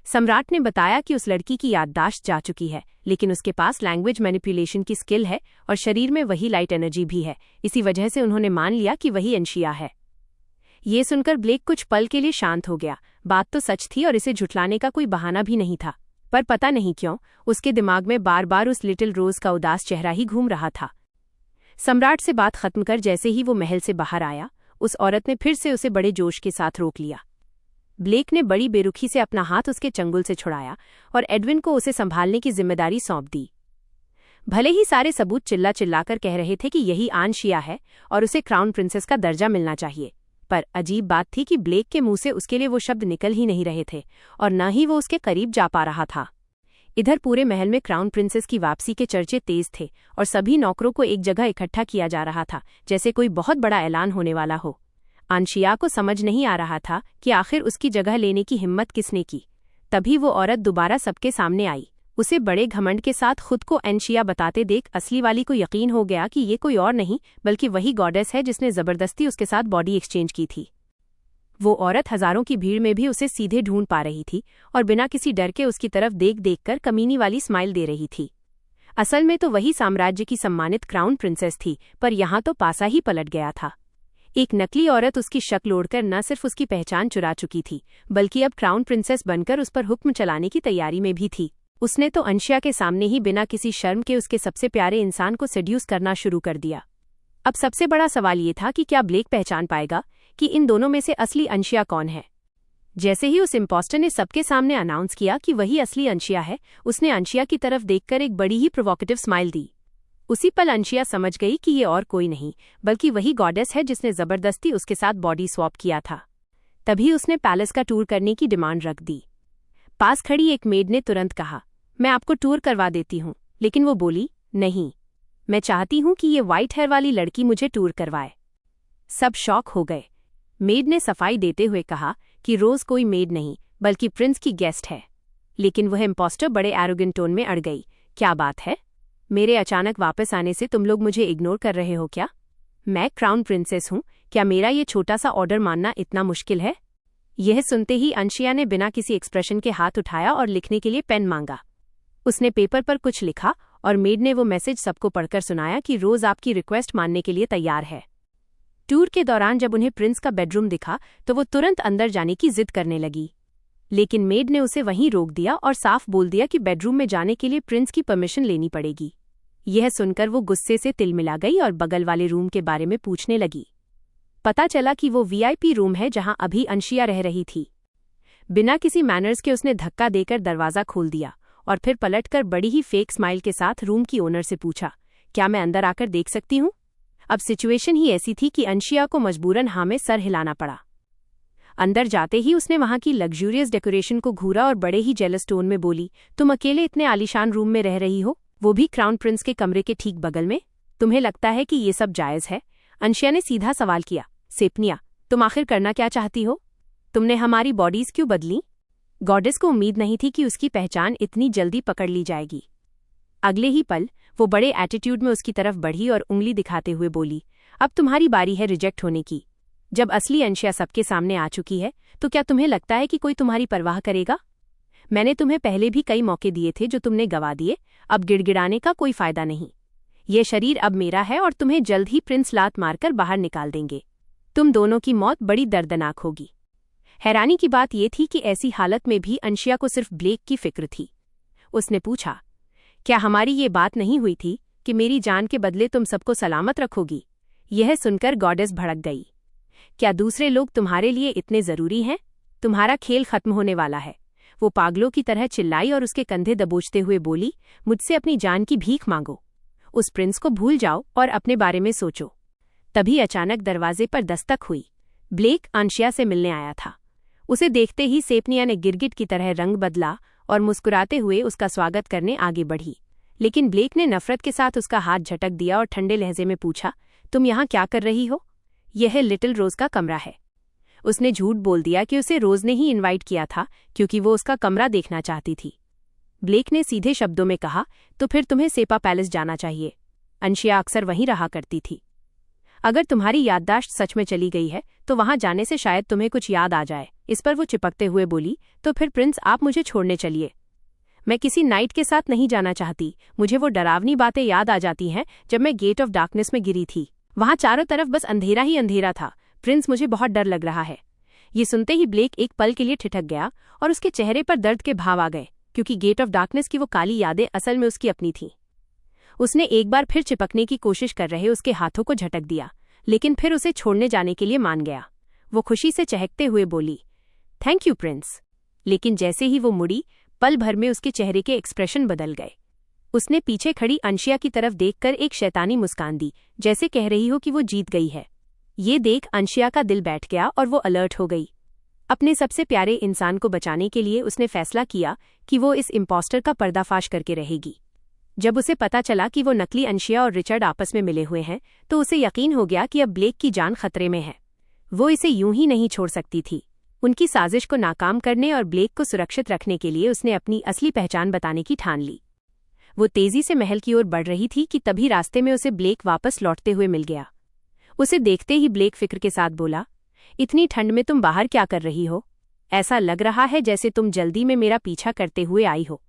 सम्राट ने बताया कि उस लड़की की याददाश्त जा चुकी है, लेकिन उसके पास लैंग्वेज मैनिपुलेशन की स्किल है और शरीर में वही लाइट एनर्जी भी है। इसी वजह से उन्होंने मान लिया कि वही अंशिया है। ये सुनकर ब्लेक कुछ पल के लिए शांत हो गया। बात तो सच थी और इसे झुठलाने का कोई बहाना भी नहीं था, पर पता नहीं क्यों उसके दिमाग में बार बार उस लिटिल रोज का उदास चेहरा ही घूम रहा था। सम्राट से बात खत्म कर जैसे ही वो महल से बाहर आया, उस औरत ने फिर से उसे बड़े जोश के साथ रोक लिया। ब्लेक ने बड़ी बेरुखी से अपना हाथ उसके चंगुल से छुड़ाया और एडविन को उसे संभालने की जिम्मेदारी सौंप दी। भले ही सारे सबूत चिल्ला चिल्लाकर कह रहे थे कि यही अंशिया है और उसे क्राउन प्रिंसेस का दर्जा मिलना चाहिए, पर अजीब बात थी कि ब्लेक के मुंह से उसके लिए वो शब्द निकल ही नहीं रहे थे और न ही वो उसके करीब जा पा रहा था। इधर पूरे महल में क्राउन प्रिंसेस की वापसी के चर्चे तेज थे और सभी नौकरों को एक जगह इकट्ठा किया जा रहा था, जैसे कोई बहुत बड़ा ऐलान होने वाला हो। अंशिया को समझ नहीं आ रहा था कि आखिर उसकी जगह लेने की हिम्मत किसने की। तभी वो औरत दोबारा सबके सामने आई। उसे बड़े घमंड के साथ खुद को अंशिया बताते देख असली वाली को यकीन हो गया कि ये कोई और नहीं बल्कि वही गॉडेस है जिसने जबरदस्ती उसके साथ बॉडी एक्सचेंज की थी। वो औरत हजारों की भीड़ में भी उसे सीधे ढूंढ पा रही थी और बिना किसी डर के उसकी तरफ देख देखकर कमीनी वाली स्माइल दे रही थी। असल में तो वही साम्राज्य की सम्मानित क्राउन प्रिंसेस थी, पर यहाँ तो पासा ही पलट गया था। एक नकली औरत उसकी शक्ल ओढ़कर न सिर्फ उसकी पहचान चुरा चुकी थी, बल्कि अब क्राउन प्रिंसेस बनकर उस पर हुक्म चलाने की तैयारी में भी थी। उसने तो अंशिया के सामने ही बिना किसी शर्म के उसके सबसे प्यारे इंसान को सेड्यूस करना शुरू कर दिया। अब सबसे बड़ा सवाल ये था कि क्या ब्लेक पहचान पाएगा कि इन दोनों में से असली अंशिया कौन है। जैसे ही उस इम्पोस्टर ने सबके सामने अनाउंस किया कि वही असली अंशिया है, उसने अंशिया की तरफ देखकर एक बड़ी ही प्रोवोकेटिव स्माइल दी। उसी पल अंशिया समझ गई कि ये और कोई नहीं बल्कि वही गॉडेस है जिसने जबरदस्ती उसके साथ बॉडी स्वैप किया था। तभी उसने पैलेस का टूर करने की डिमांड रख दी। पास खड़ी एक मेड ने तुरंत कहा, मैं आपको टूर करवा देती हूँ, लेकिन वो बोली, नहीं, मैं चाहती हूँ कि ये व्हाइट हेयर वाली लड़की मुझे टूर करवाए। सब शॉक हो गए। मेड ने सफाई देते हुए कहा कि रोज कोई मेड नहीं बल्कि प्रिंस की गेस्ट है, लेकिन वह इम्पोस्टर बड़े एरोगेंट टोन में अड़ गई। क्या बात है? मेरे अचानक वापस आने से तुम लोग मुझे इग्नोर कर रहे हो क्या? मैं क्राउन प्रिंसेस हूँ, क्या मेरा ये छोटा सा ऑर्डर मानना इतना मुश्किल है? यह सुनते ही अंशिया ने बिना किसी एक्सप्रेशन के हाथ उठाया और लिखने के लिए पेन मांगा। उसने पेपर पर कुछ लिखा और मेड ने वो मैसेज सबको पढ़कर सुनाया कि रोज आपकी रिक्वेस्ट मानने के लिए तैयार है। टूर के दौरान जब उन्हें प्रिंस का बेडरूम दिखा तो वो तुरंत अंदर जाने की जिद करने लगी, लेकिन मेड ने उसे वहीं रोक दिया और साफ बोल दिया कि बेडरूम में जाने के लिए प्रिंस की परमिशन लेनी पड़ेगी। यह सुनकर वो गुस्से से तिलमिला गई और बगल वाले रूम के बारे में पूछने लगी। पता चला कि वो वीआईपी रूम है जहां अभी अंशिया रह रही थी। बिना किसी मैनर्स के उसने धक्का देकर दरवाजा खोल दिया और फिर पलटकर बड़ी ही फेक स्माइल के साथ रूम की ओनर से पूछा, क्या मैं अंदर आकर देख सकती हूँ? अब सिचुएशन ही ऐसी थी कि अंशिया को मजबूरन हाँ में सर हिलाना पड़ा। अंदर जाते ही उसने वहां की लग्जूरियस डेकोरेशन को घूरा और बड़े ही जेलस टोन में बोली, तुम अकेले इतने आलीशान रूम में रह रही हो, वो भी क्राउन प्रिंस के कमरे के ठीक बगल में? तुम्हें लगता है कि ये सब जायज है? अंशिया ने सीधा सवाल किया। सेपनिया, तुम आखिर करना क्या चाहती हो? तुमने हमारी बॉडीज क्यों बदली? गॉडेस को उम्मीद नहीं थी कि उसकी पहचान इतनी जल्दी पकड़ ली जाएगी। अगले ही पल वो बड़े एटीट्यूड में उसकी तरफ बढ़ी और उंगली दिखाते हुए बोली, अब तुम्हारी बारी है रिजेक्ट होने की। जब असली अंशिया सबके सामने आ चुकी है तो क्या तुम्हें लगता है कि कोई तुम्हारी परवाह करेगा? मैंने तुम्हें पहले भी कई मौके दिए थे जो तुमने गंवा दिए। अब गिड़गिड़ाने का कोई फायदा नहीं। ये शरीर अब मेरा है और तुम्हें जल्द ही प्रिंस लात मारकर बाहर निकाल देंगे। तुम दोनों की मौत बड़ी दर्दनाक होगी। हैरानी की बात यह थी कि ऐसी हालत में भी अंशिया को सिर्फ ब्लेक की फिक्र थी। उसने पूछा, क्या हमारी ये बात नहीं हुई थी कि मेरी जान के बदले तुम सबको सलामत रखोगी? यह सुनकर गॉडेस भड़क गई। क्या दूसरे लोग तुम्हारे लिए इतने जरूरी हैं? तुम्हारा खेल खत्म होने वाला है। वो पागलों की तरह चिल्लाई और उसके कंधे दबोचते हुए बोली, मुझसे अपनी जान की भीख मांगो। उस प्रिंस को भूल जाओ और अपने बारे में सोचो। तभी अचानक दरवाजे पर दस्तक हुई। ब्लेक अंशिया से मिलने आया था। उसे देखते ही सेपनिया ने गिरगिट की तरह रंग बदला और मुस्कुराते हुए उसका स्वागत करने आगे बढ़ी। लेकिन ब्लेक ने नफरत के साथ उसका हाथ झटक दिया और ठंडे लहजे में पूछा, तुम यहाँ क्या कर रही हो? यह लिटिल रोज का कमरा है। उसने झूठ बोल दिया कि उसे रोज ने ही इनवाइट किया था क्योंकि वो उसका कमरा देखना चाहती थी। ब्लेक ने सीधे शब्दों में कहा, तो फिर तुम्हें सेपा पैलेस जाना चाहिए। अंशिया अक्सर वहीं रहा करती थी। अगर तुम्हारी याददाश्त सच में चली गई है तो वहां जाने से शायद तुम्हें कुछ याद आ जाए। इस पर वो चिपकते हुए बोली, तो फिर प्रिंस आप मुझे छोड़ने चलिए। मैं किसी नाइट के साथ नहीं जाना चाहती। मुझे वो डरावनी बातें याद आ जाती हैं जब मैं गेट ऑफ डार्कनेस में गिरी थी। वहां चारों तरफ बस अंधेरा ही अंधेरा था। प्रिंस, मुझे बहुत डर लग रहा है। ये सुनते ही ब्लेक एक पल के लिए ठिठक गया और उसके चेहरे पर दर्द के भाव आ गए, क्योंकि गेट ऑफ डार्कनेस की वो काली यादें असल में उसकी अपनी थीं। उसने एक बार फिर चिपकने की कोशिश कर रहे उसके हाथों को झटक दिया, लेकिन फिर उसे छोड़ने जाने के लिए मान गया। वो खुशी से चहकते हुए बोली, थैंक यू प्रिंस। लेकिन जैसे ही वो मुड़ी, पल भर में उसके चेहरे के एक्सप्रेशन बदल गए। उसने पीछे खड़ी अंशिया की तरफ देखकर एक शैतानी मुस्कान दी, जैसे कह रही हो कि वो जीत गई है। ये देख अंशिया का दिल बैठ गया और वो अलर्ट हो गई। अपने सबसे प्यारे इंसान को बचाने के लिए उसने फैसला किया कि वो इस इम्पोस्टर का पर्दाफाश करके रहेगी। जब उसे पता चला कि वो नकली अंशिया और रिचर्ड आपस में मिले हुए हैं तो उसे यकीन हो गया कि अब ब्लेक की जान खतरे में है। वो इसे यूं ही नहीं छोड़ सकती थी। उनकी साजिश को नाकाम करने और ब्लेक को सुरक्षित रखने के लिए उसने अपनी असली पहचान बताने की ठान ली। वो तेजी से महल की ओर बढ़ रही थी कि तभी रास्ते में उसे ब्लेक वापस लौटते हुए मिल गया। उसे देखते ही ब्लेक फिक्र के साथ बोला, इतनी ठंड में तुम बाहर क्या कर रही हो? ऐसा लग रहा है जैसे तुम जल्दी में मेरा पीछा करते हुए आई हो।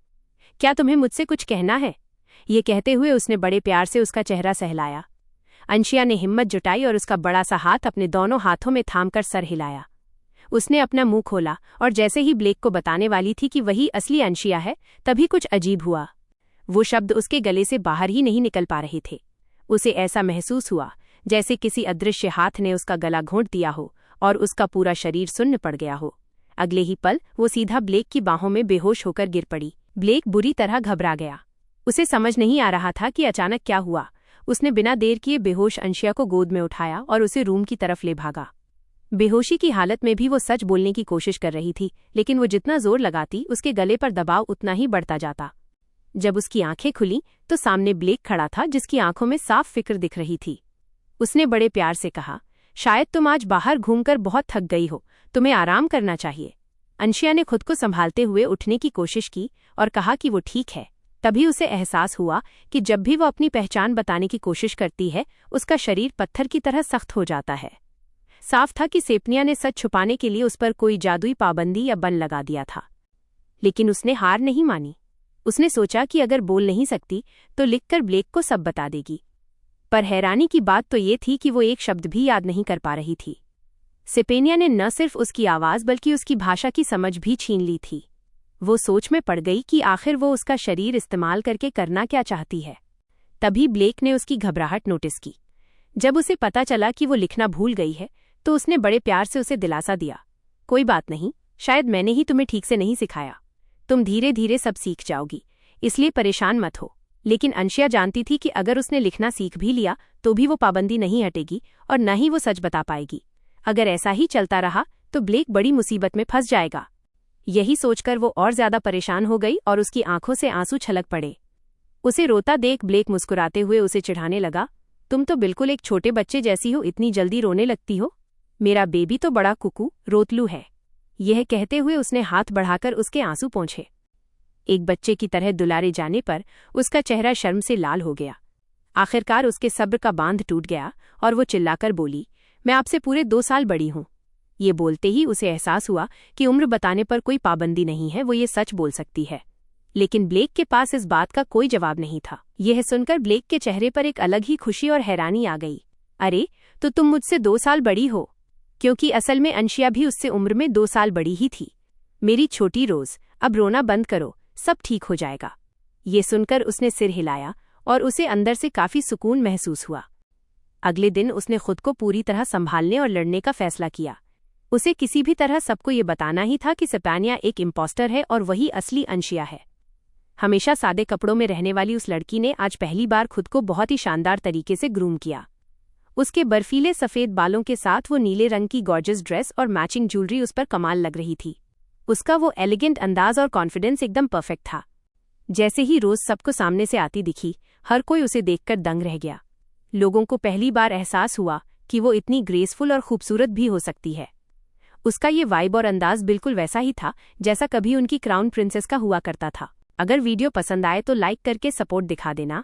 क्या तुम्हें मुझसे कुछ कहना है? ये कहते हुए उसने बड़े प्यार से उसका चेहरा सहलाया। अंशिया ने हिम्मत जुटाई और उसका बड़ा सा हाथ अपने दोनों हाथों में थामकर सर हिलाया। उसने अपना मुंह खोला और जैसे ही ब्लेक को बताने वाली थी कि वही असली अंशिया है, तभी कुछ अजीब हुआ। वो शब्द उसके गले से बाहर ही नहीं निकल पा रहे थे। उसे ऐसा महसूस हुआ जैसे किसी अदृश्य हाथ ने उसका गला घोंट दिया हो और उसका पूरा शरीर सुन्न पड़ गया हो। अगले ही पल वो सीधा ब्लेक की बाहों में बेहोश होकर गिर पड़ी। ब्लेक बुरी तरह घबरा गया। उसे समझ नहीं आ रहा था कि अचानक क्या हुआ। उसने बिना देर किए बेहोश अंशिया को गोद में उठाया और उसे रूम की तरफ ले भागा। बेहोशी की हालत में भी वो सच बोलने की कोशिश कर रही थी, लेकिन वो जितना जोर लगाती उसके गले पर दबाव उतना ही बढ़ता जाता। जब उसकी आंखें खुलीं तो सामने ब्लेक खड़ा था, जिसकी आंखों में साफ फिक्र दिख रही थी। उसने बड़े प्यार से कहा, शायद तुम आज बाहर घूमकर बहुत थक गई हो, तुम्हें आराम करना चाहिए। अंशिया ने खुद को संभालते हुए उठने की कोशिश की और कहा कि वो ठीक है। तभी उसे एहसास हुआ कि जब भी वो अपनी पहचान बताने की कोशिश करती है, उसका शरीर पत्थर की तरह सख्त हो जाता है। साफ था कि सेपनिया ने सच छुपाने के लिए उस पर कोई जादुई पाबंदी या बन लगा दिया था। लेकिन उसने हार नहीं मानी। उसने सोचा कि अगर बोल नहीं सकती तो लिखकर ब्लेक को सब बता देगी। पर हैरानी की बात तो ये थी कि वो एक शब्द भी याद नहीं कर पा रही थी। सेपेनिया ने न सिर्फ उसकी आवाज़ बल्कि उसकी भाषा की समझ भी छीन ली थी। वो सोच में पड़ गई कि आखिर वो उसका शरीर इस्तेमाल करके करना क्या चाहती है। तभी ब्लेक ने उसकी घबराहट नोटिस की। जब उसे पता चला कि वो लिखना भूल गई है तो उसने बड़े प्यार से उसे दिलासा दिया, कोई बात नहीं, शायद मैंने ही तुम्हें ठीक से नहीं सिखाया। तुम धीरे धीरे सब सीख जाओगी, इसलिए परेशान मत हो। लेकिन अंशिया जानती थी कि अगर उसने लिखना सीख भी लिया तो भी वो पाबंदी नहीं हटेगी और न ही वो सच बता पाएगी। अगर ऐसा ही चलता रहा तो ब्लेक बड़ी मुसीबत में फंस जाएगा। यही सोचकर वो और ज्यादा परेशान हो गई और उसकी आंखों से आंसू छलक पड़े। उसे रोता देख ब्लेक मुस्कुराते हुए उसे चिढ़ाने लगा, तुम तो बिल्कुल एक छोटे बच्चे जैसी हो, इतनी जल्दी रोने लगती हो। मेरा बेबी तो बड़ा कुकू रोतलू है। यह कहते हुए उसने हाथ बढ़ाकर उसके आंसू पोंछे। एक बच्चे की तरह दुलारे जाने पर उसका चेहरा शर्म से लाल हो गया। आखिरकार उसके सब्र का बांध टूट गया और वो चिल्लाकर बोली, मैं आपसे पूरे 2 साल बड़ी हूं। ये बोलते ही उसे एहसास हुआ कि उम्र बताने पर कोई पाबंदी नहीं है, वो ये सच बोल सकती है। लेकिन ब्लेक के पास इस बात का कोई जवाब नहीं था। यह सुनकर ब्लेक के चेहरे पर एक अलग ही खुशी और हैरानी आ गई। अरे, तो तुम मुझसे 2 साल बड़ी हो? क्योंकि असल में अंशिया भी उससे उम्र में 2 साल बड़ी ही थी। मेरी छोटी रोज, अब रोना बंद करो, सब ठीक हो जाएगा। ये सुनकर उसने सिर हिलाया और उसे अंदर से काफी सुकून महसूस हुआ। अगले दिन उसने खुद को पूरी तरह संभालने और लड़ने का फैसला किया। उसे किसी भी तरह सबको ये बताना ही था कि सेपेनिया एक इम्पोस्टर है और वही असली अंशिया है। हमेशा सादे कपड़ों में रहने वाली उस लड़की ने आज पहली बार खुद को बहुत ही शानदार तरीके से ग्रूम किया। उसके बर्फीले सफ़ेद बालों के साथ वो नीले रंग की गॉर्जियस ड्रेस और मैचिंग ज्वेलरी उस पर कमाल लग रही थी। उसका वो एलिगेंट अंदाज और कॉन्फिडेंस एकदम परफेक्ट था। जैसे ही रोज सबको सामने से आती दिखी, हर कोई उसे देखकर दंग रह गया। लोगों को पहली बार एहसास हुआ कि वो इतनी ग्रेसफुल और खूबसूरत भी हो सकती है। उसका ये वाइब और अंदाज बिल्कुल वैसा ही था जैसा कभी उनकी क्राउन प्रिंसेस का हुआ करता था। अगर वीडियो पसंद आए तो लाइक करके सपोर्ट दिखा देना।